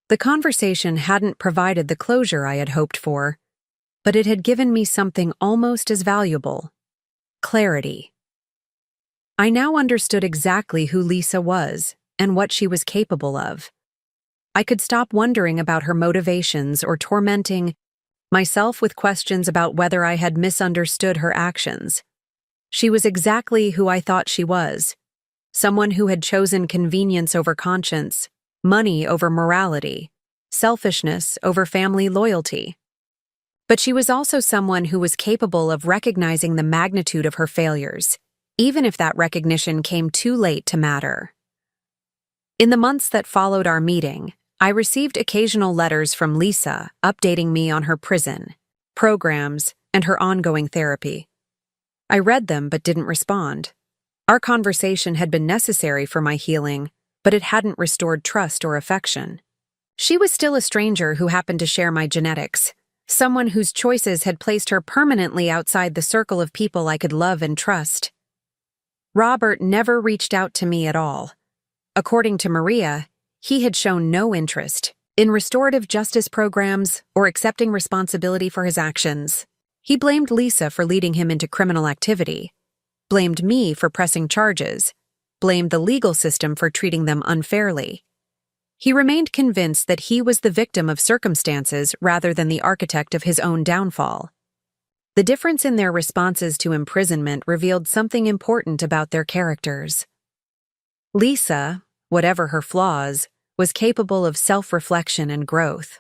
The conversation hadn't provided the closure I had hoped for, but it had given me something almost as valuable: clarity. I now understood exactly who Lisa was and what she was capable of. I could stop wondering about her motivations or tormenting myself with questions about whether I had misunderstood her actions. She was exactly who I thought she was: someone who had chosen convenience over conscience, money over morality, selfishness over family loyalty. But she was also someone who was capable of recognizing the magnitude of her failures, even if that recognition came too late to matter. In the months that followed our meeting, I received occasional letters from Lisa updating me on her prison, programs, and her ongoing therapy. I read them but didn't respond. Our conversation had been necessary for my healing, but it hadn't restored trust or affection. She was still a stranger who happened to share my genetics, someone whose choices had placed her permanently outside the circle of people I could love and trust. Robert never reached out to me at all. According to Maria, he had shown no interest in restorative justice programs or accepting responsibility for his actions. He blamed Lisa for leading him into criminal activity, blamed me for pressing charges, blamed the legal system for treating them unfairly. He remained convinced that he was the victim of circumstances rather than the architect of his own downfall. The difference in their responses to imprisonment revealed something important about their characters. Lisa, whatever her flaws, was capable of self-reflection and growth.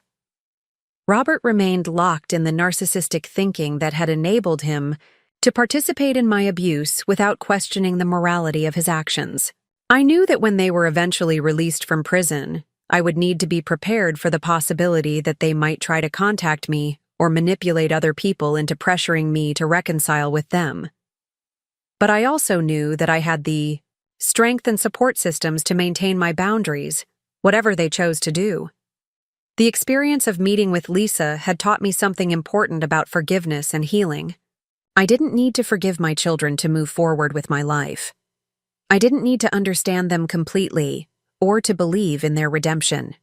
Robert remained locked in the narcissistic thinking that had enabled him to participate in my abuse without questioning the morality of his actions. I knew that when they were eventually released from prison, I would need to be prepared for the possibility that they might try to contact me or manipulate other people into pressuring me to reconcile with them. But I also knew that I had the strength and support systems to maintain my boundaries, whatever they chose to do. The experience of meeting with Lisa had taught me something important about forgiveness and healing. I didn't need to forgive my children to move forward with my life. I didn't need to understand them completely or to believe in their redemption.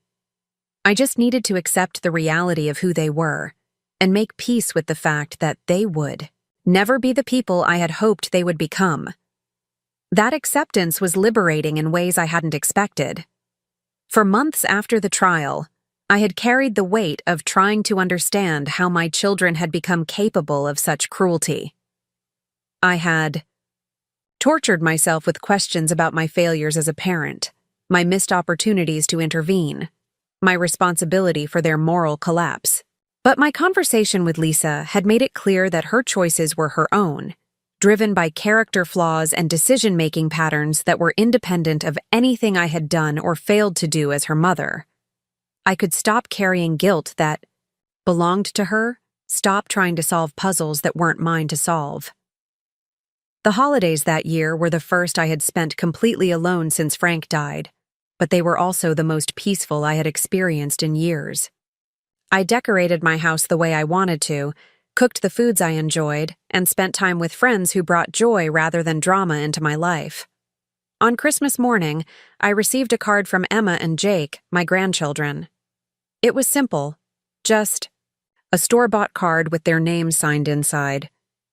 I just needed to accept the reality of who they were and make peace with the fact that they would never be the people I had hoped they would become. That acceptance was liberating in ways I hadn't expected. For months after the trial, I had carried the weight of trying to understand how my children had become capable of such cruelty. I had tortured myself with questions about my failures as a parent, my missed opportunities to intervene, my responsibility for their moral collapse. But my conversation with Lisa had made it clear that her choices were her own, driven by character flaws and decision-making patterns that were independent of anything I had done or failed to do as her mother. I could stop carrying guilt that belonged to her, stop trying to solve puzzles that weren't mine to solve. The holidays that year were the first I had spent completely alone since Frank died, but they were also the most peaceful I had experienced in years. I decorated my house the way I wanted to, cooked the foods I enjoyed, and spent time with friends who brought joy rather than drama into my life. On Christmas morning, I received a card from Emma and Jake, my grandchildren. It was simple, just a store-bought card with their names signed inside,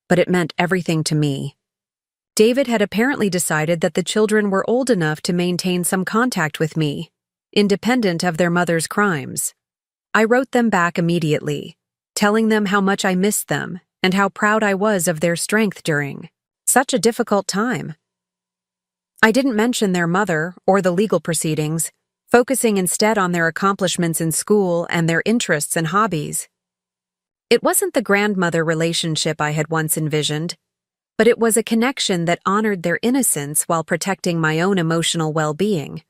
but it meant everything to me. David had apparently decided that the children were old enough to maintain some contact with me, independent of their mother's crimes. I wrote them back immediately, telling them how much I missed them and how proud I was of their strength during such a difficult time. I didn't mention their mother or the legal proceedings, focusing instead on their accomplishments in school and their interests and hobbies. It wasn't the grandmother relationship I had once envisioned, but it was a connection that honored their innocence while protecting my own emotional well-being.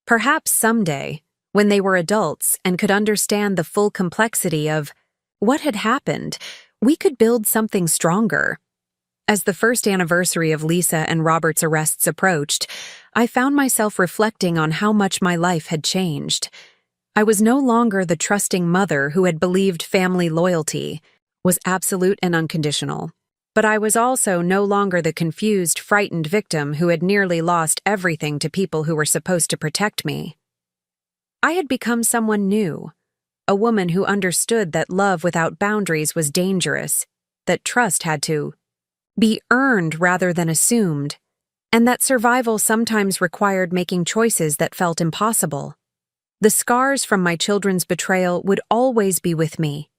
Perhaps someday, when they were adults and could understand the full complexity of what had happened, we could build something stronger. As the first anniversary of Lisa and Robert's arrests approached, I found myself reflecting on how much my life had changed. I was no longer the trusting mother who had believed family loyalty was absolute and unconditional. But I was also no longer the confused, frightened victim who had nearly lost everything to people who were supposed to protect me. I had become someone new, a woman who understood that love without boundaries was dangerous, that trust had to be earned rather than assumed, and that survival sometimes required making choices that felt impossible. The scars from my children's betrayal would always be with me,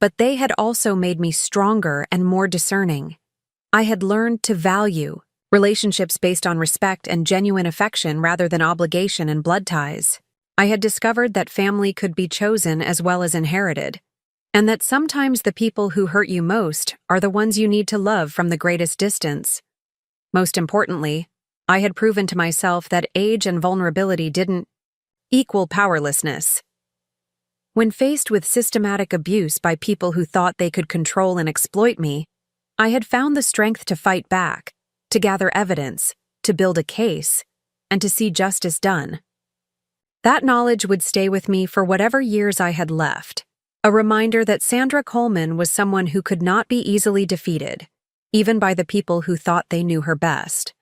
but they had also made me stronger and more discerning. I had learned to value relationships based on respect and genuine affection rather than obligation and blood ties. I had discovered that family could be chosen as well as inherited, and that sometimes the people who hurt you most are the ones you need to love from the greatest distance. Most importantly, I had proven to myself that age and vulnerability didn't equal powerlessness. When faced with systematic abuse by people who thought they could control and exploit me, I had found the strength to fight back, to gather evidence, to build a case, and to see justice done. That knowledge would stay with me for whatever years I had left, a reminder that Sandra Coleman was someone who could not be easily defeated, even by the people who thought they knew her best.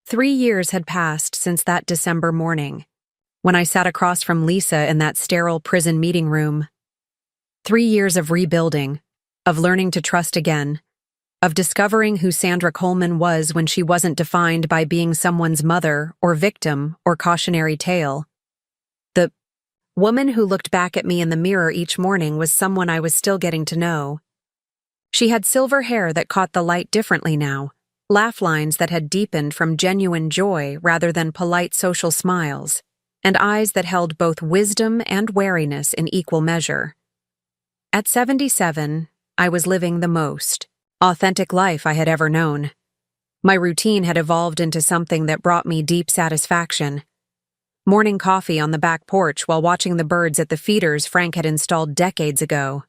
3 years had passed since that December morning, when I sat across from Lisa in that sterile prison meeting room. 3 years of rebuilding, of learning to trust again, of discovering who Sandra Coleman was when she wasn't defined by being someone's mother or victim or cautionary tale. The woman who looked back at me in the mirror each morning was someone I was still getting to know. She had silver hair that caught the light differently now, laugh lines that had deepened from genuine joy rather than polite social smiles, and eyes that held both wisdom and wariness in equal measure. At 77, I was living the most authentic life I had ever known. My routine had evolved into something that brought me deep satisfaction. Morning coffee on the back porch while watching the birds at the feeders Frank had installed decades ago.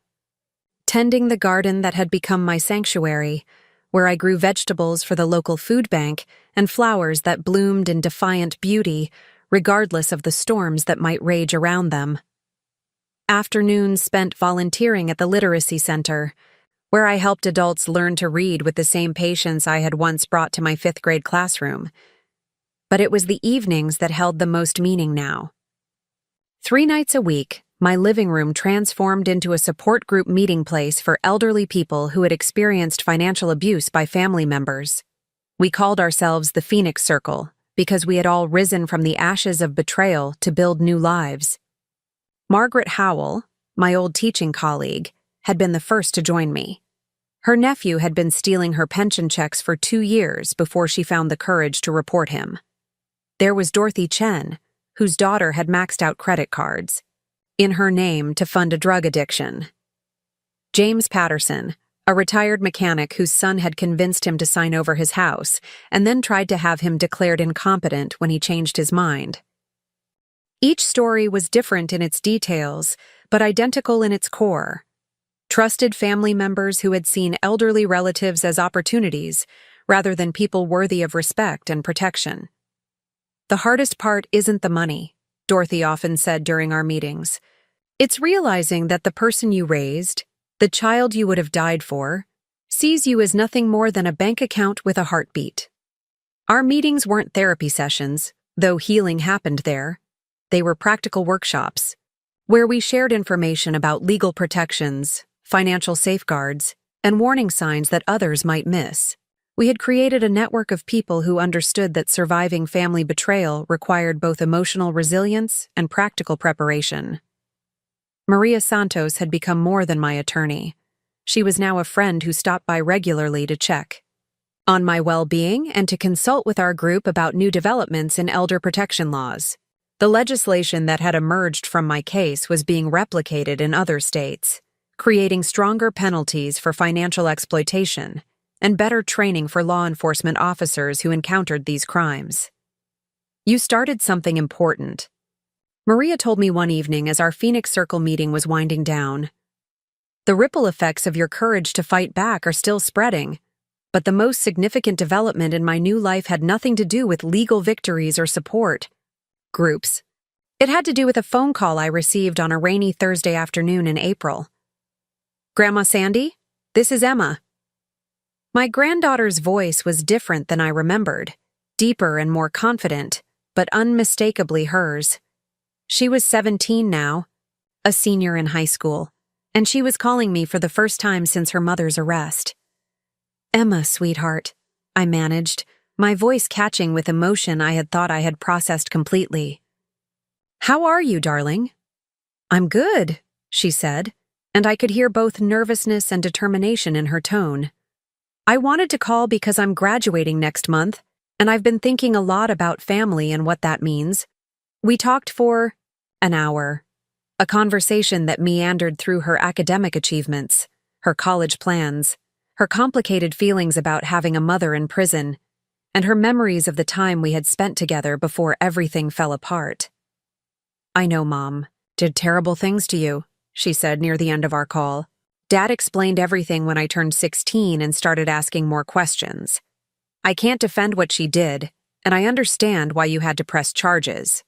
Tending the garden that had become my sanctuary, where I grew vegetables for the local food bank and flowers that bloomed in defiant beauty, regardless of the storms that might rage around them. Afternoons spent volunteering at the literacy center, where I helped adults learn to read with the same patience I had once brought to my 5th grade classroom. But it was the evenings that held the most meaning now. 3 nights a week, my living room transformed into a support group meeting place for elderly people who had experienced financial abuse by family members. We called ourselves the Phoenix Circle because we had all risen from the ashes of betrayal to build new lives. Margaret Howell, my old teaching colleague, had been the first to join me. Her nephew had been stealing her pension checks for 2 years before she found the courage to report him. There was Dorothy Chen, whose daughter had maxed out credit cards in her name to fund a drug addiction. James Patterson, a retired mechanic whose son had convinced him to sign over his house and then tried to have him declared incompetent when he changed his mind. Each story was different in its details, but identical in its core. Trusted family members who had seen elderly relatives as opportunities rather than people worthy of respect and protection. The hardest part isn't the money, Dorothy often said during our meetings. It's realizing that the person you raised, the child you would have died for, sees you as nothing more than a bank account with a heartbeat. Our meetings weren't therapy sessions, though healing happened there. They were practical workshops, where we shared information about legal protections, financial safeguards, and warning signs that others might miss. We had created a network of people who understood that surviving family betrayal required both emotional resilience and practical preparation. Maria Santos had become more than my attorney. She was now a friend who stopped by regularly to check on my well-being and to consult with our group about new developments in elder protection laws. The legislation that had emerged from my case was being replicated in other states, creating stronger penalties for financial exploitation and better training for law enforcement officers who encountered these crimes. You started something important. Maria told me one evening as our Phoenix Circle meeting was winding down. The ripple effects of your courage to fight back are still spreading, but the most significant development in my new life had nothing to do with legal victories or support groups. It had to do with a phone call I received on a rainy Thursday afternoon in April. "Grandma Sandy, this is Emma." My granddaughter's voice was different than I remembered, deeper and more confident, but unmistakably hers. She was 17 now, a senior in high school, and she was calling me for the first time since her mother's arrest. "Emma, sweetheart," I managed, my voice catching with emotion I had thought I had processed completely. "How are you, darling?" "I'm good," she said, and I could hear both nervousness and determination in her tone. "I wanted to call because I'm graduating next month, and I've been thinking a lot about family and what that means." We talked for an hour, a conversation that meandered through her academic achievements, her college plans, her complicated feelings about having a mother in prison, and her memories of the time we had spent together before everything fell apart. "I know Mom did terrible things to you," she said near the end of our call. "Dad explained everything when I turned 16 and started asking more questions. I can't defend what she did, and I understand why you had to press charges."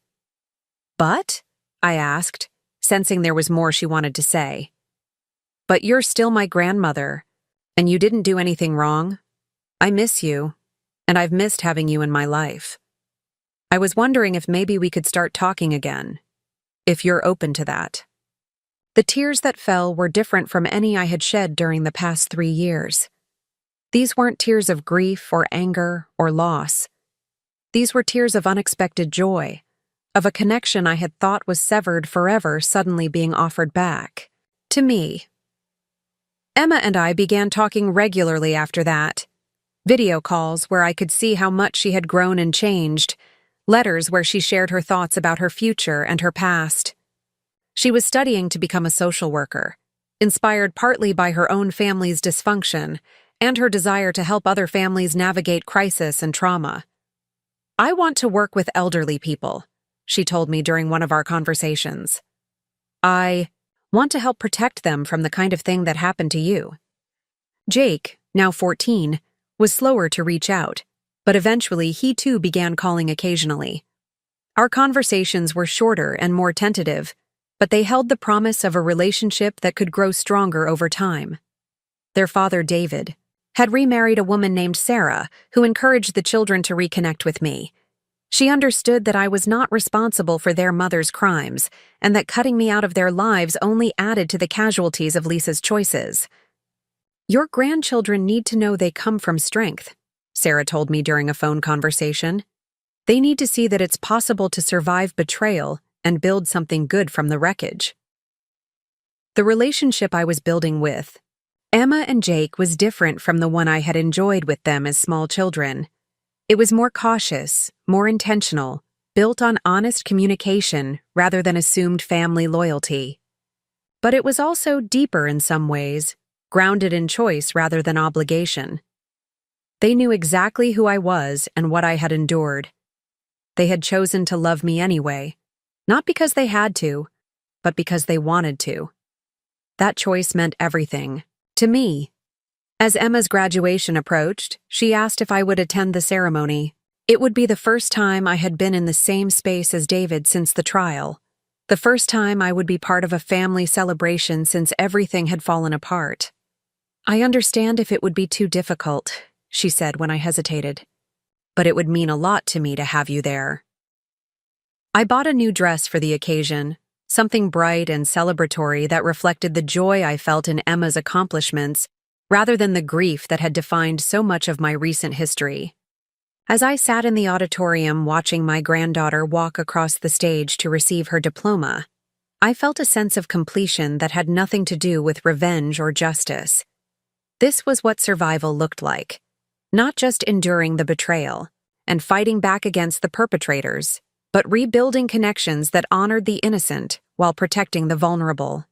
"But?" I asked, sensing there was more she wanted to say. "But you're still my grandmother, and you didn't do anything wrong. I miss you, and I've missed having you in my life. I was wondering if maybe we could start talking again, if you're open to that." The tears that fell were different from any I had shed during the past 3 years. These weren't tears of grief or anger or loss. These were tears of unexpected joy, of a connection I had thought was severed forever suddenly being offered back to me. Emma and I began talking regularly after that. Video calls where I could see how much she had grown and changed, letters where she shared her thoughts about her future and her past. She was studying to become a social worker, inspired partly by her own family's dysfunction and her desire to help other families navigate crisis and trauma. "I want to work with elderly people," she told me during one of our conversations. "I want to help protect them from the kind of thing that happened to you." Jake, now 14, was slower to reach out, but eventually he too began calling occasionally. Our conversations were shorter and more tentative, but they held the promise of a relationship that could grow stronger over time. Their father, David, had remarried a woman named Sarah, who encouraged the children to reconnect with me. She understood that I was not responsible for their mother's crimes, and that cutting me out of their lives only added to the casualties of Lisa's choices. "Your grandchildren need to know they come from strength," Sarah told me during a phone conversation. "They need to see that it's possible to survive betrayal and build something good from the wreckage." The relationship I was building with Emma and Jake was different from the one I had enjoyed with them as small children. It was more cautious, more intentional, built on honest communication rather than assumed family loyalty. But it was also deeper in some ways, grounded in choice rather than obligation. They knew exactly who I was and what I had endured. They had chosen to love me anyway, not because they had to, but because they wanted to. That choice meant everything, to me. As Emma's graduation approached, she asked if I would attend the ceremony. It would be the first time I had been in the same space as David since the trial. The first time I would be part of a family celebration since everything had fallen apart. "I understand if it would be too difficult," she said when I hesitated. "But it would mean a lot to me to have you there." I bought a new dress for the occasion, something bright and celebratory that reflected the joy I felt in Emma's accomplishments rather than the grief that had defined so much of my recent history. As I sat in the auditorium watching my granddaughter walk across the stage to receive her diploma, I felt a sense of completion that had nothing to do with revenge or justice. This was what survival looked like, not just enduring the betrayal and fighting back against the perpetrators, but rebuilding connections that honored the innocent while protecting the vulnerable.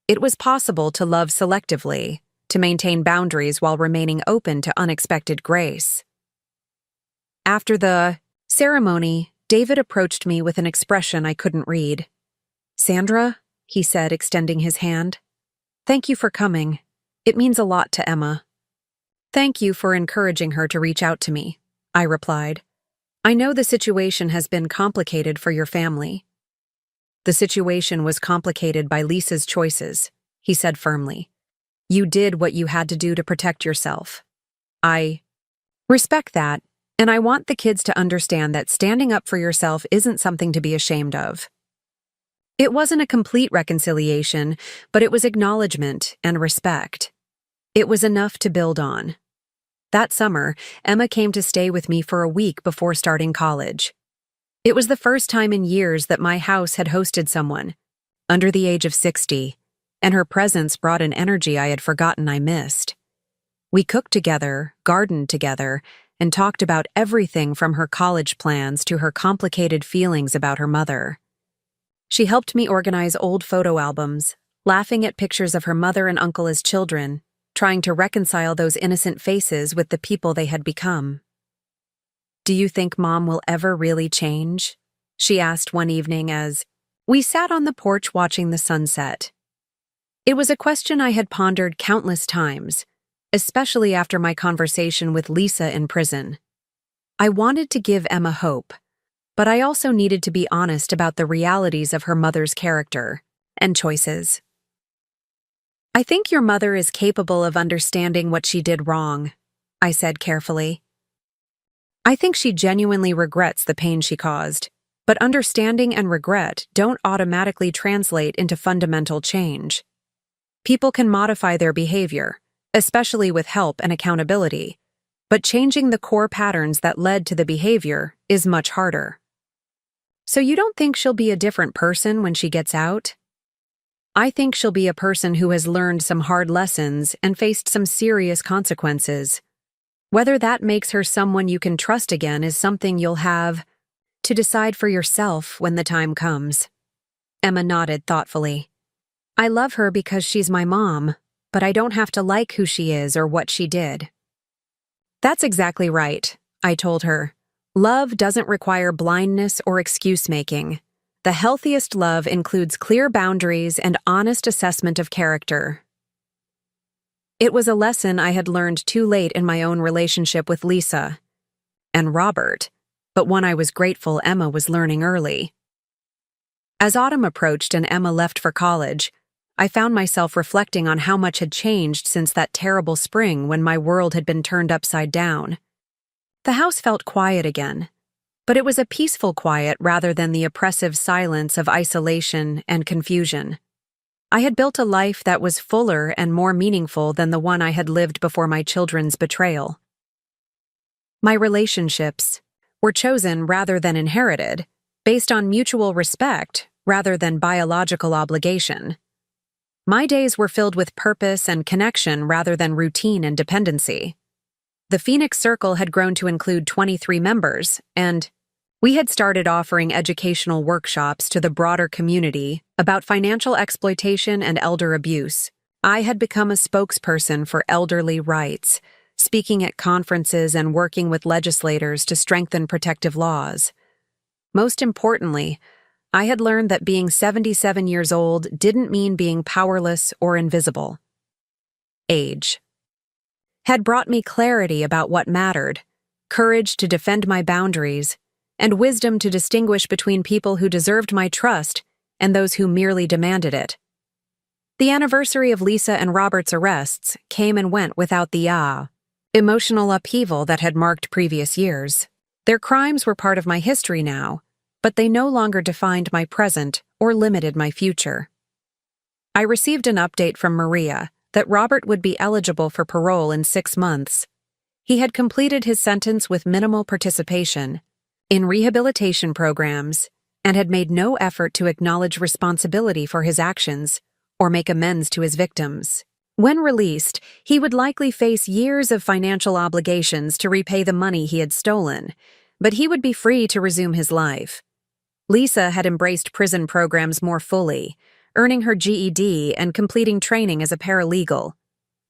It was possible to love selectively, to maintain boundaries while remaining open to unexpected grace. After the ceremony, David approached me with an expression I couldn't read. "Sandra," he said, extending his hand. "Thank you for coming. It means a lot to Emma." "Thank you for encouraging her to reach out to me," I replied. "I know the situation has been complicated for your family." "The situation was complicated by Lisa's choices," he said firmly. "You did what you had to do to protect yourself. I respect that, and I want the kids to understand that standing up for yourself isn't something to be ashamed of." It wasn't a complete reconciliation, but it was acknowledgement and respect. It was enough to build on. That summer, Emma came to stay with me for a week before starting college. It was the first time in years that my house had hosted someone, under the age of 60, and her presence brought an energy I had forgotten I missed. We cooked together, gardened together, and talked about everything from her college plans to her complicated feelings about her mother. She helped me organize old photo albums, laughing at pictures of her mother and uncle as children, trying to reconcile those innocent faces with the people they had become. "Do you think Mom will ever really change?" she asked one evening as we sat on the porch watching the sunset. It was a question I had pondered countless times, especially after my conversation with Lisa in prison. I wanted to give Emma hope, but I also needed to be honest about the realities of her mother's character and choices. "I think your mother is capable of understanding what she did wrong," I said carefully. "I think she genuinely regrets the pain she caused, but understanding and regret don't automatically translate into fundamental change. People can modify their behavior, especially with help and accountability, but changing the core patterns that led to the behavior is much harder." "So you don't think she'll be a different person when she gets out?" "I think she'll be a person who has learned some hard lessons and faced some serious consequences. Whether that makes her someone you can trust again is something you'll have to decide for yourself when the time comes." Emma nodded thoughtfully. "I love her because she's my mom, but I don't have to like who she is or what she did." "That's exactly right," I told her. "Love doesn't require blindness or excuse-making. The healthiest love includes clear boundaries and honest assessment of character." It was a lesson I had learned too late in my own relationship with Lisa and Robert, but one I was grateful Emma was learning early. As autumn approached and Emma left for college, I found myself reflecting on how much had changed since that terrible spring when my world had been turned upside down. The house felt quiet again, but it was a peaceful quiet rather than the oppressive silence of isolation and confusion. I had built a life that was fuller and more meaningful than the one I had lived before my children's betrayal. My relationships were chosen rather than inherited, based on mutual respect rather than biological obligation. My days were filled with purpose and connection rather than routine and dependency. The Phoenix Circle had grown to include 23 members, and we had started offering educational workshops to the broader community about financial exploitation and elder abuse. I had become a spokesperson for elderly rights, speaking at conferences and working with legislators to strengthen protective laws. Most importantly, I had learned that being 77 years old didn't mean being powerless or invisible. Age had brought me clarity about what mattered, courage to defend my boundaries, and wisdom to distinguish between people who deserved my trust and those who merely demanded it. The anniversary of Lisa and Robert's arrests came and went without the emotional upheaval that had marked previous years. Their crimes were part of my history now, but they no longer defined my present or limited my future. I received an update from Maria that Robert would be eligible for parole in 6 months. He had completed his sentence with minimal participation in rehabilitation programs and had made no effort to acknowledge responsibility for his actions or make amends to his victims. When released, he would likely face years of financial obligations to repay the money he had stolen, but he would be free to resume his life. Lisa had embraced prison programs more fully, earning her GED and completing training as a paralegal.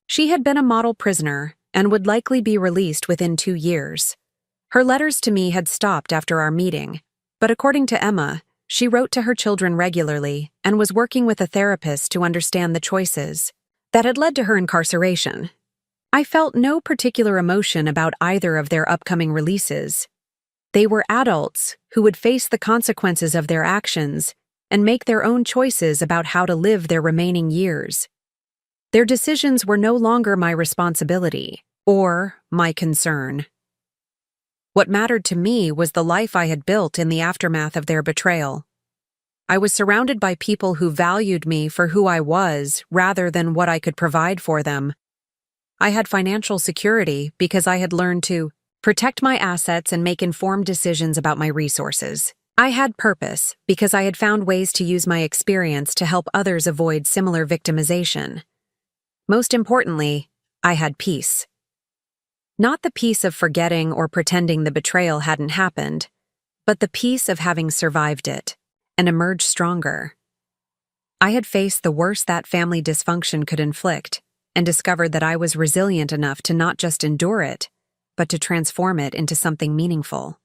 She had been a model prisoner and would likely be released within 2 years. Her letters to me had stopped after our meeting, but according to Emma, she wrote to her children regularly and was working with a therapist to understand the choices that had led to her incarceration. I felt no particular emotion about either of their upcoming releases. They were adults who would face the consequences of their actions and make their own choices about how to live their remaining years. Their decisions were no longer my responsibility or my concern. What mattered to me was the life I had built in the aftermath of their betrayal. I was surrounded by people who valued me for who I was rather than what I could provide for them. I had financial security because I had learned to protect my assets and make informed decisions about my resources. I had purpose because I had found ways to use my experience to help others avoid similar victimization. Most importantly, I had peace. Not the peace of forgetting or pretending the betrayal hadn't happened, but the peace of having survived it and emerged stronger. I had faced the worst that family dysfunction could inflict and discovered that I was resilient enough to not just endure it, but to transform it into something meaningful.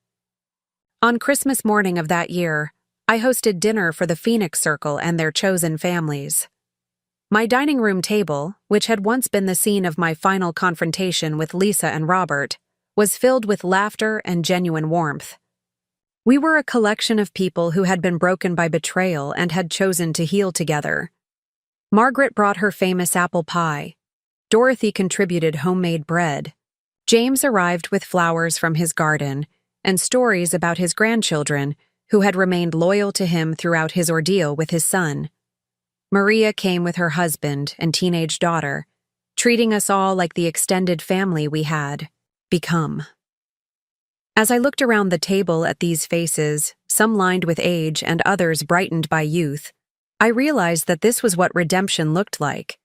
On Christmas morning of that year, I hosted dinner for the Phoenix Circle and their chosen families. My dining room table, which had once been the scene of my final confrontation with Lisa and Robert, was filled with laughter and genuine warmth. We were a collection of people who had been broken by betrayal and had chosen to heal together. Margaret brought her famous apple pie. Dorothy contributed homemade bread. James arrived with flowers from his garden and stories about his grandchildren who had remained loyal to him throughout his ordeal with his son. Maria came with her husband and teenage daughter, treating us all like the extended family we had become. As I looked around the table at these faces, some lined with age and others brightened by youth, I realized that this was what redemption looked like.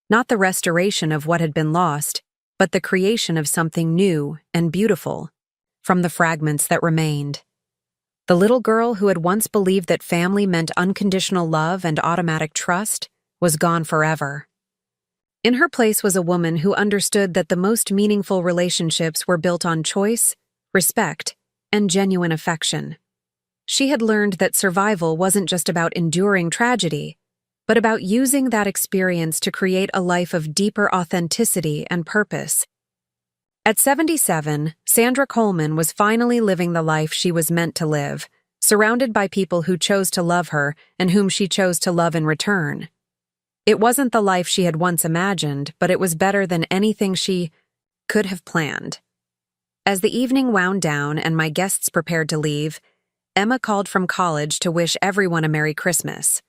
Not the restoration of what had been lost, but the creation of something new and beautiful from the fragments that remained. The little girl who had once believed that family meant unconditional love and automatic trust was gone forever. In her place was a woman who understood that the most meaningful relationships were built on choice, respect, and genuine affection. She had learned that survival wasn't just about enduring tragedy, but about using that experience to create a life of deeper authenticity and purpose. At 77, Sandra Coleman was finally living the life she was meant to live, surrounded by people who chose to love her and whom she chose to love in return. It wasn't the life she had once imagined, but it was better than anything she could have planned. As the evening wound down and my guests prepared to leave, Emma called from college to wish everyone a Merry Christmas.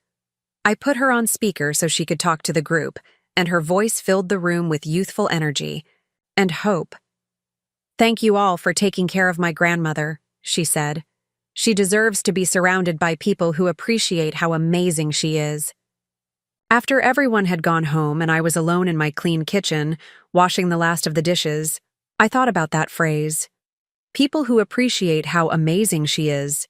I put her on speaker so she could talk to the group, and her voice filled the room with youthful energy and hope. "Thank you all for taking care of my grandmother," she said. "She deserves to be surrounded by people who appreciate how amazing she is." After everyone had gone home and I was alone in my clean kitchen, washing the last of the dishes, I thought about that phrase. People who appreciate how amazing she is.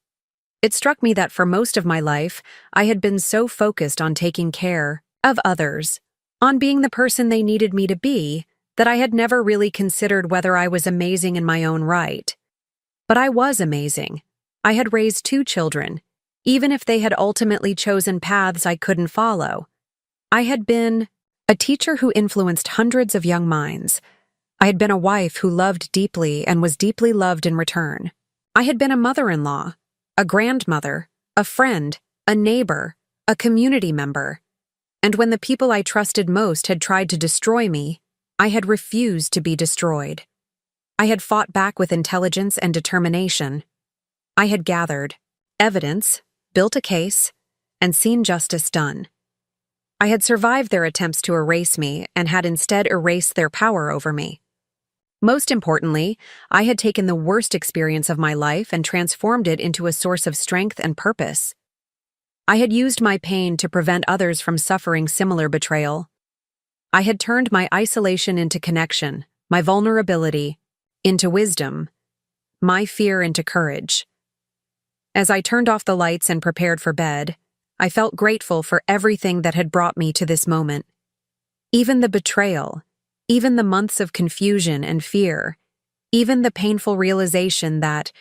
It struck me that for most of my life, I had been so focused on taking care of others, on being the person they needed me to be, that I had never really considered whether I was amazing in my own right. But I was amazing. I had raised 2 children, even if they had ultimately chosen paths I couldn't follow. I had been a teacher who influenced hundreds of young minds. I had been a wife who loved deeply and was deeply loved in return. I had been a mother-in-law, a grandmother, a friend, a neighbor, a community member. And when the people I trusted most had tried to destroy me, I had refused to be destroyed. I had fought back with intelligence and determination. I had gathered evidence, built a case, and seen justice done. I had survived their attempts to erase me and had instead erased their power over me. Most importantly, I had taken the worst experience of my life and transformed it into a source of strength and purpose. I had used my pain to prevent others from suffering similar betrayal. I had turned my isolation into connection, my vulnerability into wisdom, my fear into courage. As I turned off the lights and prepared for bed, I felt grateful for everything that had brought me to this moment. Even the betrayal, even the months of confusion and fear, even the painful realization that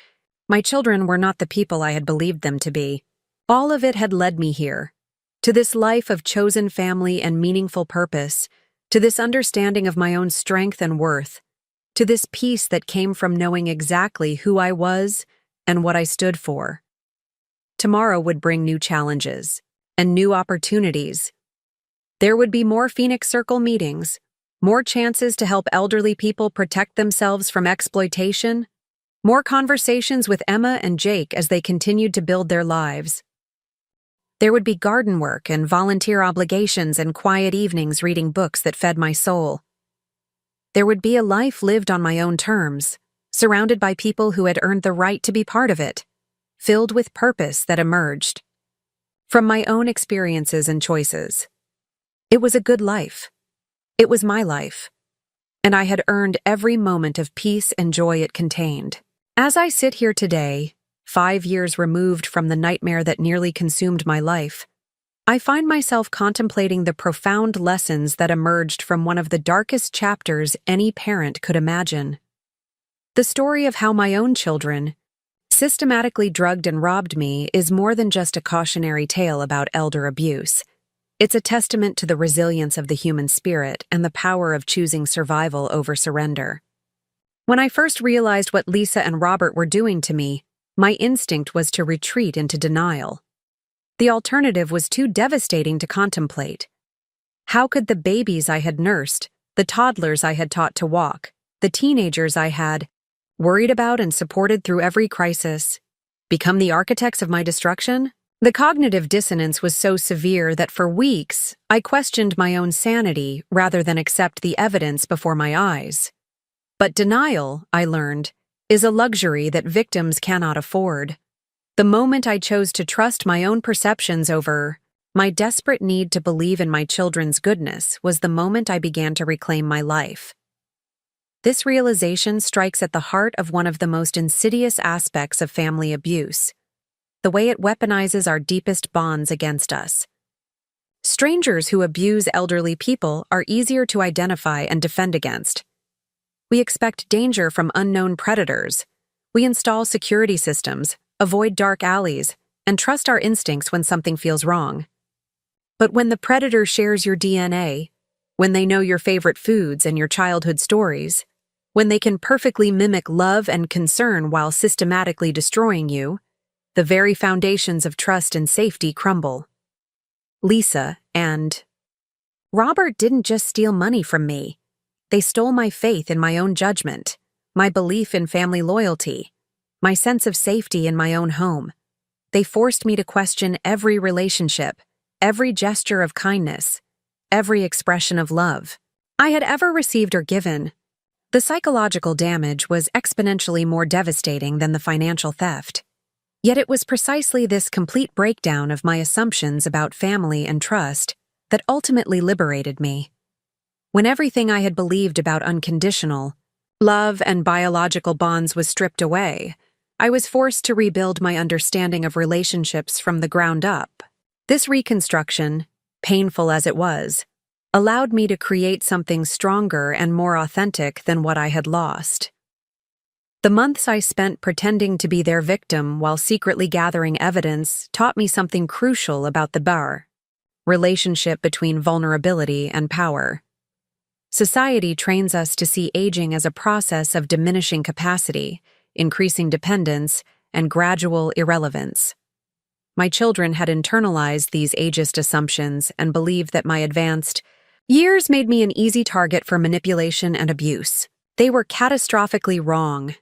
my children were not the people I had believed them to be. All of it had led me here, to this life of chosen family and meaningful purpose, to this understanding of my own strength and worth, to this peace that came from knowing exactly who I was and what I stood for. Tomorrow would bring new challenges and new opportunities. There would be more Phoenix Circle meetings, more chances to help elderly people protect themselves from exploitation, more conversations with Emma and Jake as they continued to build their lives. There would be garden work and volunteer obligations and quiet evenings reading books that fed my soul. There would be a life lived on my own terms, surrounded by people who had earned the right to be part of it, filled with purpose that emerged from my own experiences and choices. It was a good life. It was my life, and I had earned every moment of peace and joy it contained. As I sit here today, 5 years removed from the nightmare that nearly consumed my life, I find myself contemplating the profound lessons that emerged from one of the darkest chapters any parent could imagine. The story of how my own children systematically drugged and robbed me is more than just a cautionary tale about elder abuse. It's a testament to the resilience of the human spirit and the power of choosing survival over surrender. When I first realized what Lisa and Robert were doing to me, my instinct was to retreat into denial. The alternative was too devastating to contemplate. How could the babies I had nursed, the toddlers I had taught to walk, the teenagers I had worried about and supported through every crisis, become the architects of my destruction? The cognitive dissonance was so severe that for weeks I questioned my own sanity rather than accept the evidence before my eyes. But denial, I learned, is a luxury that victims cannot afford. The moment I chose to trust my own perceptions over my desperate need to believe in my children's goodness was the moment I began to reclaim my life. This realization strikes at the heart of one of the most insidious aspects of family abuse, the way it weaponizes our deepest bonds against us. Strangers who abuse elderly people are easier to identify and defend against. We expect danger from unknown predators. We install security systems, avoid dark alleys, and trust our instincts when something feels wrong. But when the predator shares your DNA, when they know your favorite foods and your childhood stories, when they can perfectly mimic love and concern while systematically destroying you, the very foundations of trust and safety crumble. Lisa and Robert didn't just steal money from me. They stole my faith in my own judgment, my belief in family loyalty, my sense of safety in my own home. They forced me to question every relationship, every gesture of kindness, every expression of love I had ever received or given. The psychological damage was exponentially more devastating than the financial theft. Yet it was precisely this complete breakdown of my assumptions about family and trust that ultimately liberated me. When everything I had believed about unconditional love and biological bonds was stripped away, I was forced to rebuild my understanding of relationships from the ground up. This reconstruction, painful as it was, allowed me to create something stronger and more authentic than what I had lost. The months I spent pretending to be their victim while secretly gathering evidence taught me something crucial about the relationship between vulnerability and power. Society trains us to see aging as a process of diminishing capacity, increasing dependence, and gradual irrelevance. My children had internalized these ageist assumptions and believed that my advanced years made me an easy target for manipulation and abuse. They were catastrophically wrong.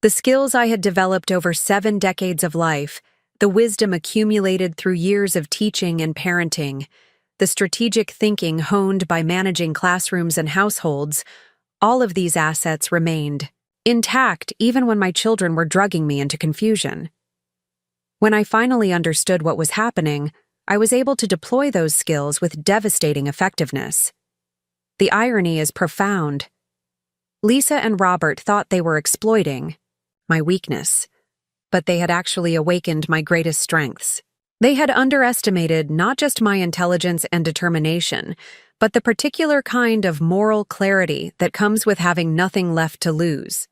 The skills I had developed over 7 decades of life, the wisdom accumulated through years of teaching and parenting, the strategic thinking honed by managing classrooms and households, all of these assets remained intact even when my children were drugging me into confusion. When I finally understood what was happening, I was able to deploy those skills with devastating effectiveness. The irony is profound. Lisa and Robert thought they were exploiting my weakness, but they had actually awakened my greatest strengths. They had underestimated not just my intelligence and determination, but the particular kind of moral clarity that comes with having nothing left to lose.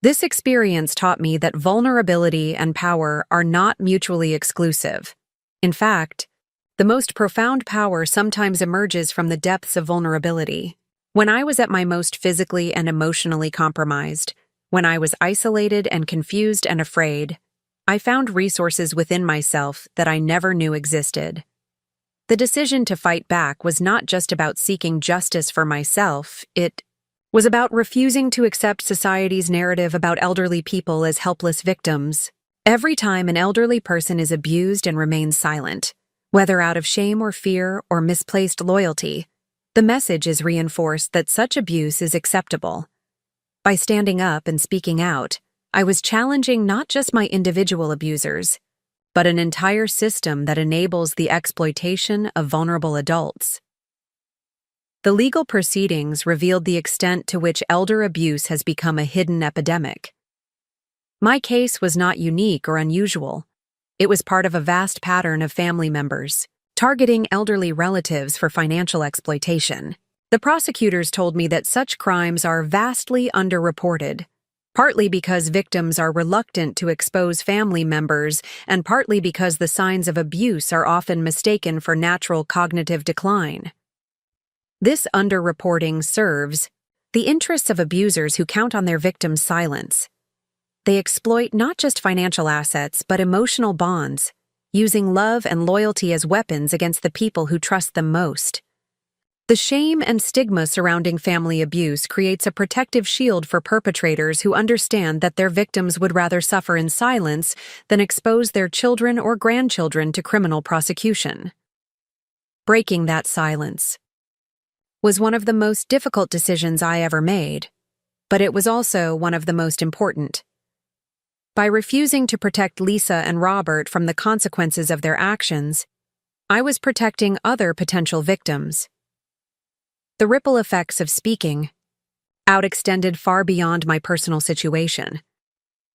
This experience taught me that vulnerability and power are not mutually exclusive. In fact, the most profound power sometimes emerges from the depths of vulnerability. When I was at my most physically and emotionally compromised, when I was isolated and confused and afraid, I found resources within myself that I never knew existed. The decision to fight back was not just about seeking justice for myself, it was about refusing to accept society's narrative about elderly people as helpless victims. Every time an elderly person is abused and remains silent, Whether out of shame or fear or misplaced loyalty, the message is reinforced that such abuse is acceptable. By standing up and speaking out, I was challenging not just my individual abusers, but an entire system that enables the exploitation of vulnerable adults. The legal proceedings revealed the extent to which elder abuse has become a hidden epidemic. My case was not unique or unusual. It was part of a vast pattern of family members targeting elderly relatives for financial exploitation. The prosecutors told me that such crimes are vastly underreported, partly because victims are reluctant to expose family members and partly because the signs of abuse are often mistaken for natural cognitive decline. This underreporting serves the interests of abusers who count on their victims' silence. They exploit not just financial assets but emotional bonds, using love and loyalty as weapons against the people who trust them most. The shame and stigma surrounding family abuse creates a protective shield for perpetrators who understand that their victims would rather suffer in silence than expose their children or grandchildren to criminal prosecution. Breaking that silence was one of the most difficult decisions I ever made, but it was also one of the most important. By refusing to protect Lisa and Robert from the consequences of their actions, I was protecting other potential victims. The ripple effects of speaking out extended far beyond my personal situation.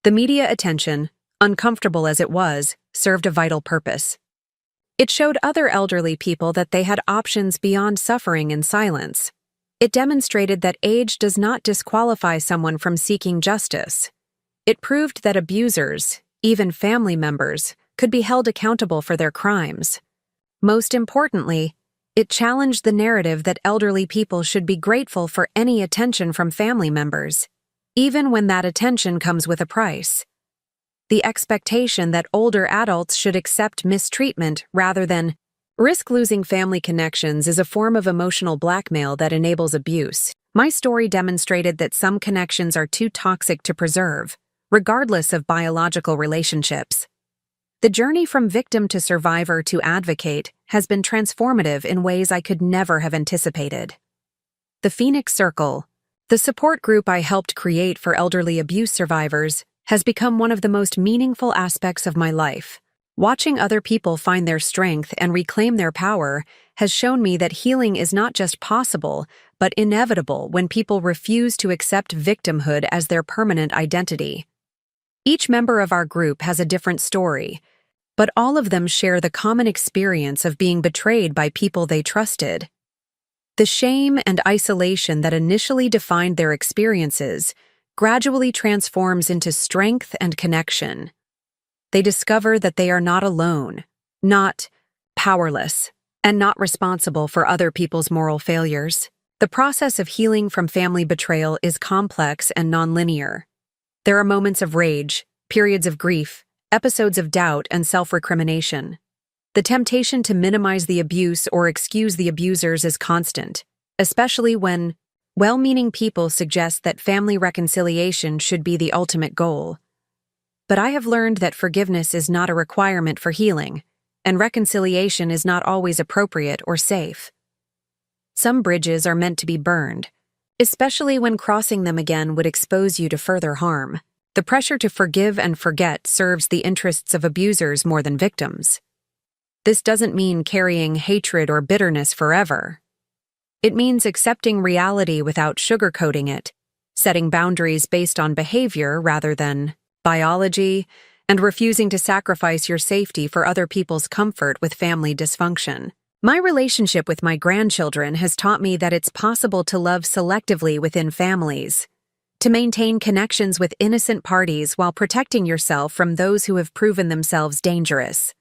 The media attention, uncomfortable as it was, served a vital purpose. It showed other elderly people that they had options beyond suffering in silence. It demonstrated that age does not disqualify someone from seeking justice. It proved that abusers, even family members, could be held accountable for their crimes. Most importantly, it challenged the narrative that elderly people should be grateful for any attention from family members, even when that attention comes with a price. The expectation that older adults should accept mistreatment rather than risk losing family connections is a form of emotional blackmail that enables abuse. My story demonstrated that some connections are too toxic to preserve, regardless of biological relationships. The journey from victim to survivor to advocate has been transformative in ways I could never have anticipated. The Phoenix Circle, the support group I helped create for elderly abuse survivors, has become one of the most meaningful aspects of my life. Watching other people find their strength and reclaim their power has shown me that healing is not just possible, but inevitable when people refuse to accept victimhood as their permanent identity. Each member of our group has a different story, but all of them share the common experience of being betrayed by people they trusted. The shame and isolation that initially defined their experiences gradually transforms into strength and connection. They discover that they are not alone, not powerless, and not responsible for other people's moral failures. The process of healing from family betrayal is complex and nonlinear. There are moments of rage, periods of grief, episodes of doubt and self-recrimination. The temptation to minimize the abuse or excuse the abusers is constant, especially when well-meaning people suggest that family reconciliation should be the ultimate goal. But I have learned that forgiveness is not a requirement for healing, and reconciliation is not always appropriate or safe. Some bridges are meant to be burned, especially when crossing them again would expose you to further harm. The pressure to forgive and forget serves the interests of abusers more than victims. This doesn't mean carrying hatred or bitterness forever. It means accepting reality without sugarcoating it, setting boundaries based on behavior rather than biology, and refusing to sacrifice your safety for other people's comfort with family dysfunction. My relationship with my grandchildren has taught me that it's possible to love selectively within families, to maintain connections with innocent parties while protecting yourself from those who have proven themselves dangerous.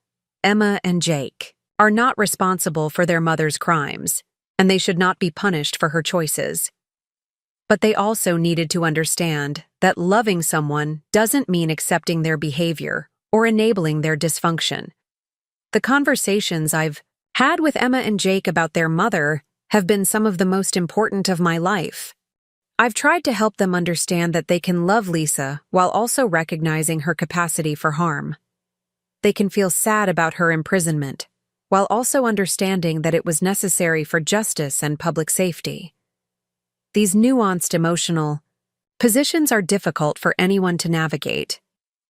Emma and Jake are not responsible for their mother's crimes, and they should not be punished for her choices. But they also needed to understand that loving someone doesn't mean accepting their behavior or enabling their dysfunction. The conversations I've had with Emma and Jake about their mother have been some of the most important of my life. I've tried to help them understand that they can love Lisa while also recognizing her capacity for harm. They can feel sad about her imprisonment, while also understanding that it was necessary for justice and public safety. These nuanced emotional positions are difficult for anyone to navigate,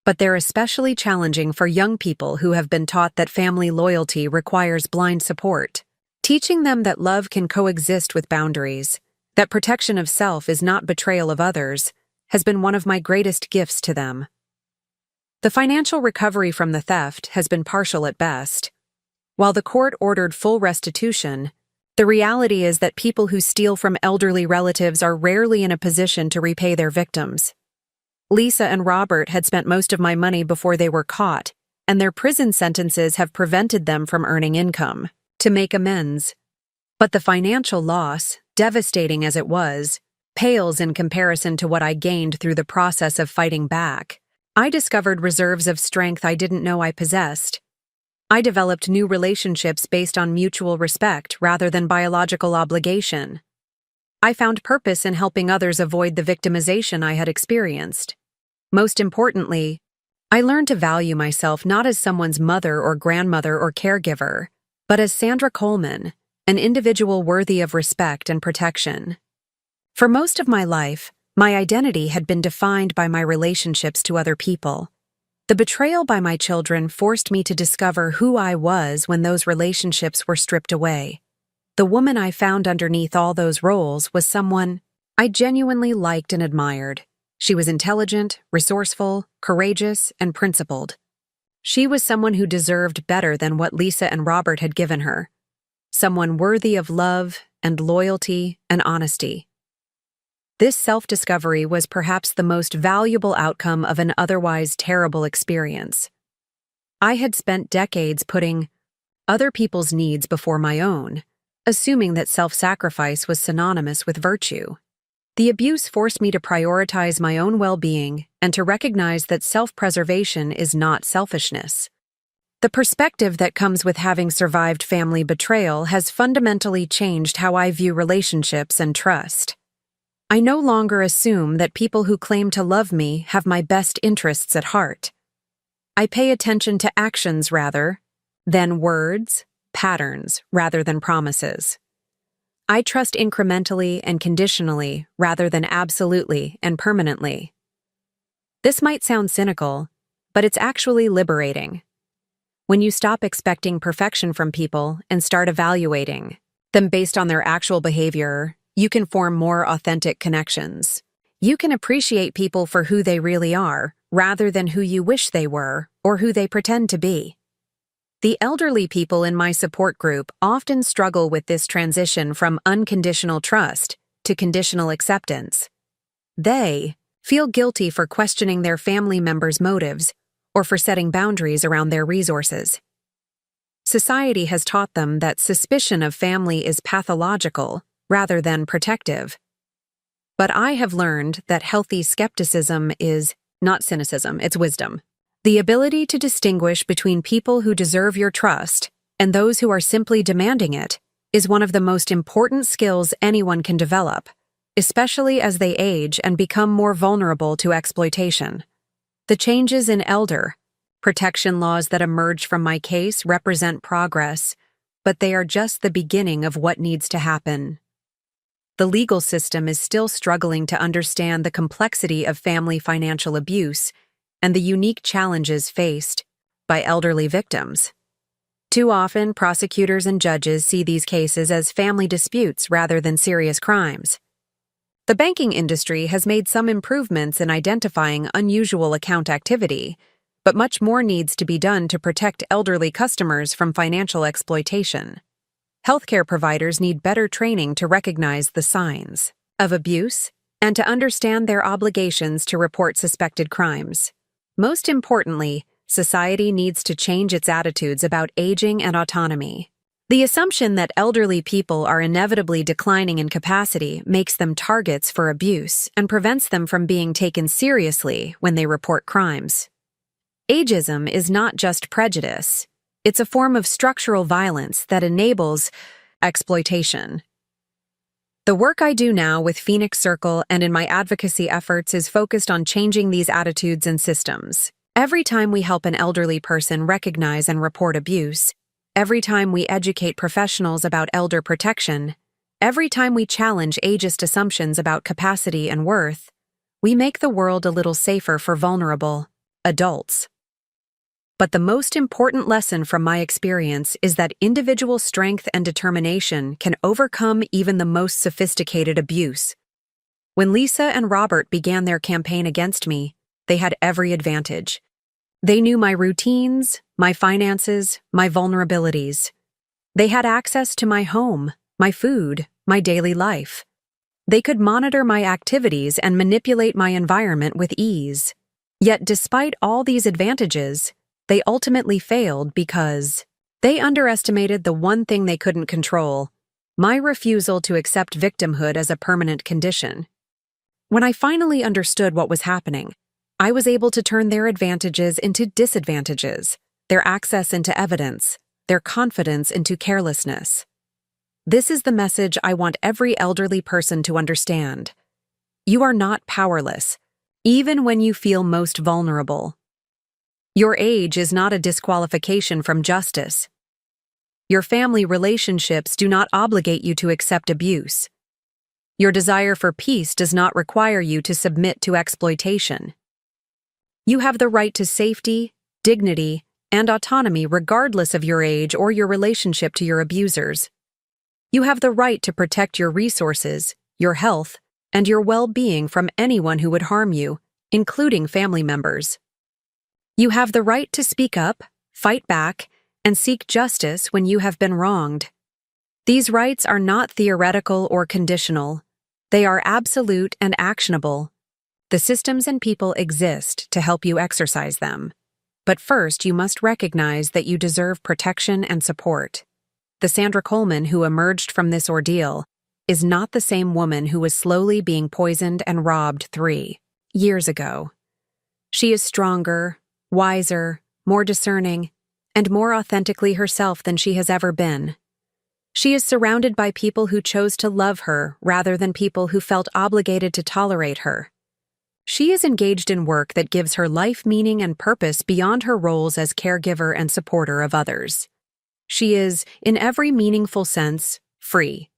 but they're especially challenging for young people who have been taught that family loyalty requires blind support. Teaching them that love can coexist with boundaries, that protection of self is not betrayal of others, has been one of my greatest gifts to them. The financial recovery from the theft has been partial at best. While the court ordered full restitution, the reality is that people who steal from elderly relatives are rarely in a position to repay their victims. Lisa and Robert had spent most of my money before they were caught, and their prison sentences have prevented them from earning income to make amends. But the financial loss, devastating as it was, pales in comparison to what I gained through the process of fighting back. I discovered reserves of strength I didn't know I possessed. I developed new relationships based on mutual respect rather than biological obligation. I found purpose in helping others avoid the victimization I had experienced. Most importantly, I learned to value myself not as someone's mother or grandmother or caregiver, but as Sandra Coleman, an individual worthy of respect and protection. For most of my life, my identity had been defined by my relationships to other people. The betrayal by my children forced me to discover who I was when those relationships were stripped away. The woman I found underneath all those roles was someone I genuinely liked and admired. She was intelligent, resourceful, courageous, and principled. She was someone who deserved better than what Lisa and Robert had given her. Someone worthy of love and loyalty and honesty. This self-discovery was perhaps the most valuable outcome of an otherwise terrible experience. I had spent decades putting other people's needs before my own, assuming that self-sacrifice was synonymous with virtue. The abuse forced me to prioritize my own well-being and to recognize that self-preservation is not selfishness. The perspective that comes with having survived family betrayal has fundamentally changed how I view relationships and trust. I no longer assume that people who claim to love me have my best interests at heart. I pay attention to actions rather than words, patterns rather than promises. I trust incrementally and conditionally rather than absolutely and permanently. This might sound cynical, but it's actually liberating. When you stop expecting perfection from people and start evaluating them based on their actual behavior, you can form more authentic connections. You can appreciate people for who they really are, rather than who you wish they were or who they pretend to be. The elderly people in my support group often struggle with this transition from unconditional trust to conditional acceptance. They feel guilty for questioning their family members' motives or for setting boundaries around their resources. Society has taught them that suspicion of family is pathological rather than protective. But I have learned that healthy skepticism is not cynicism, it's wisdom. The ability to distinguish between people who deserve your trust and those who are simply demanding it is one of the most important skills anyone can develop, especially as they age and become more vulnerable to exploitation. The changes in elder protection laws that emerge from my case represent progress, but they are just the beginning of what needs to happen. The legal system is still struggling to understand the complexity of family financial abuse and the unique challenges faced by elderly victims. Too often, prosecutors and judges see these cases as family disputes rather than serious crimes. The banking industry has made some improvements in identifying unusual account activity, but much more needs to be done to protect elderly customers from financial exploitation. Healthcare providers need better training to recognize the signs of abuse and to understand their obligations to report suspected crimes. Most importantly, society needs to change its attitudes about aging and autonomy. The assumption that elderly people are inevitably declining in capacity makes them targets for abuse and prevents them from being taken seriously when they report crimes. Ageism is not just prejudice. It's a form of structural violence that enables exploitation. The work I do now with Phoenix Circle and in my advocacy efforts is focused on changing these attitudes and systems. Every time we help an elderly person recognize and report abuse, every time we educate professionals about elder protection, every time we challenge ageist assumptions about capacity and worth, we make the world a little safer for vulnerable adults. But the most important lesson from my experience is that individual strength and determination can overcome even the most sophisticated abuse. When Lisa and Robert began their campaign against me, they had every advantage. They knew my routines, my finances, my vulnerabilities. They had access to my home, my food, my daily life. They could monitor my activities and manipulate my environment with ease. Yet despite all these advantages, they ultimately failed because they underestimated the one thing they couldn't control: my refusal to accept victimhood as a permanent condition. When I finally understood what was happening, I was able to turn their advantages into disadvantages, their access into evidence, their confidence into carelessness. This is the message I want every elderly person to understand. You are not powerless, even when you feel most vulnerable. Your age is not a disqualification from justice. Your family relationships do not obligate you to accept abuse. Your desire for peace does not require you to submit to exploitation. You have the right to safety, dignity, and autonomy regardless of your age or your relationship to your abusers. You have the right to protect your resources, your health, and your well-being from anyone who would harm you, including family members. You have the right to speak up, fight back, and seek justice when you have been wronged. These rights are not theoretical or conditional. They are absolute and actionable. The systems and people exist to help you exercise them. But first, you must recognize that you deserve protection and support. The Sandra Coleman who emerged from this ordeal is not the same woman who was slowly being poisoned and robbed 3 years ago. She is stronger, wiser, more discerning, and more authentically herself than she has ever been. She is surrounded by people who chose to love her rather than people who felt obligated to tolerate her. She is engaged in work that gives her life meaning and purpose beyond her roles as caregiver and supporter of others. She is, in every meaningful sense, free.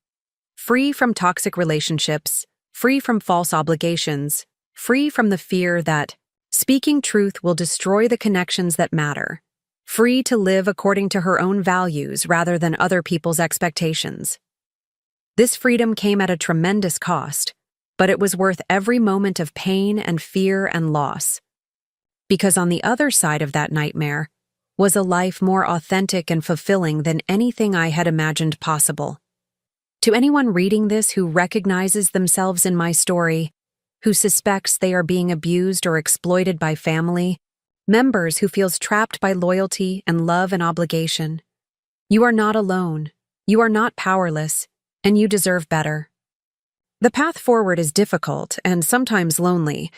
Free from toxic relationships, free from false obligations, free from the fear that speaking truth will destroy the connections that matter, free to live according to her own values rather than other people's expectations. This freedom came at a tremendous cost, but it was worth every moment of pain and fear and loss. Because on the other side of that nightmare was a life more authentic and fulfilling than anything I had imagined possible. To anyone reading this who recognizes themselves in my story, who suspects they are being abused or exploited by family, members who feels trapped by loyalty and love and obligation, you are not alone, you are not powerless, and you deserve better. The path forward is difficult and sometimes lonely,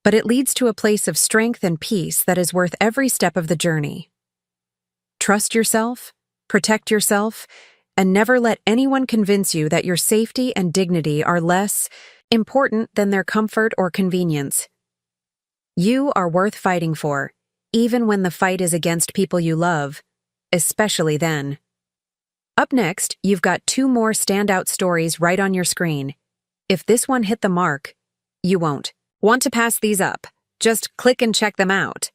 but it leads to a place of strength and peace that is worth every step of the journey. Trust yourself, protect yourself, and never let anyone convince you that your safety and dignity are less important than their comfort or convenience. You are worth fighting for, even when the fight is against people you love, especially then. Up next, you've got 2 more standout stories right on your screen. If this one hit the mark, you won't want to pass these up. Just click and check them out.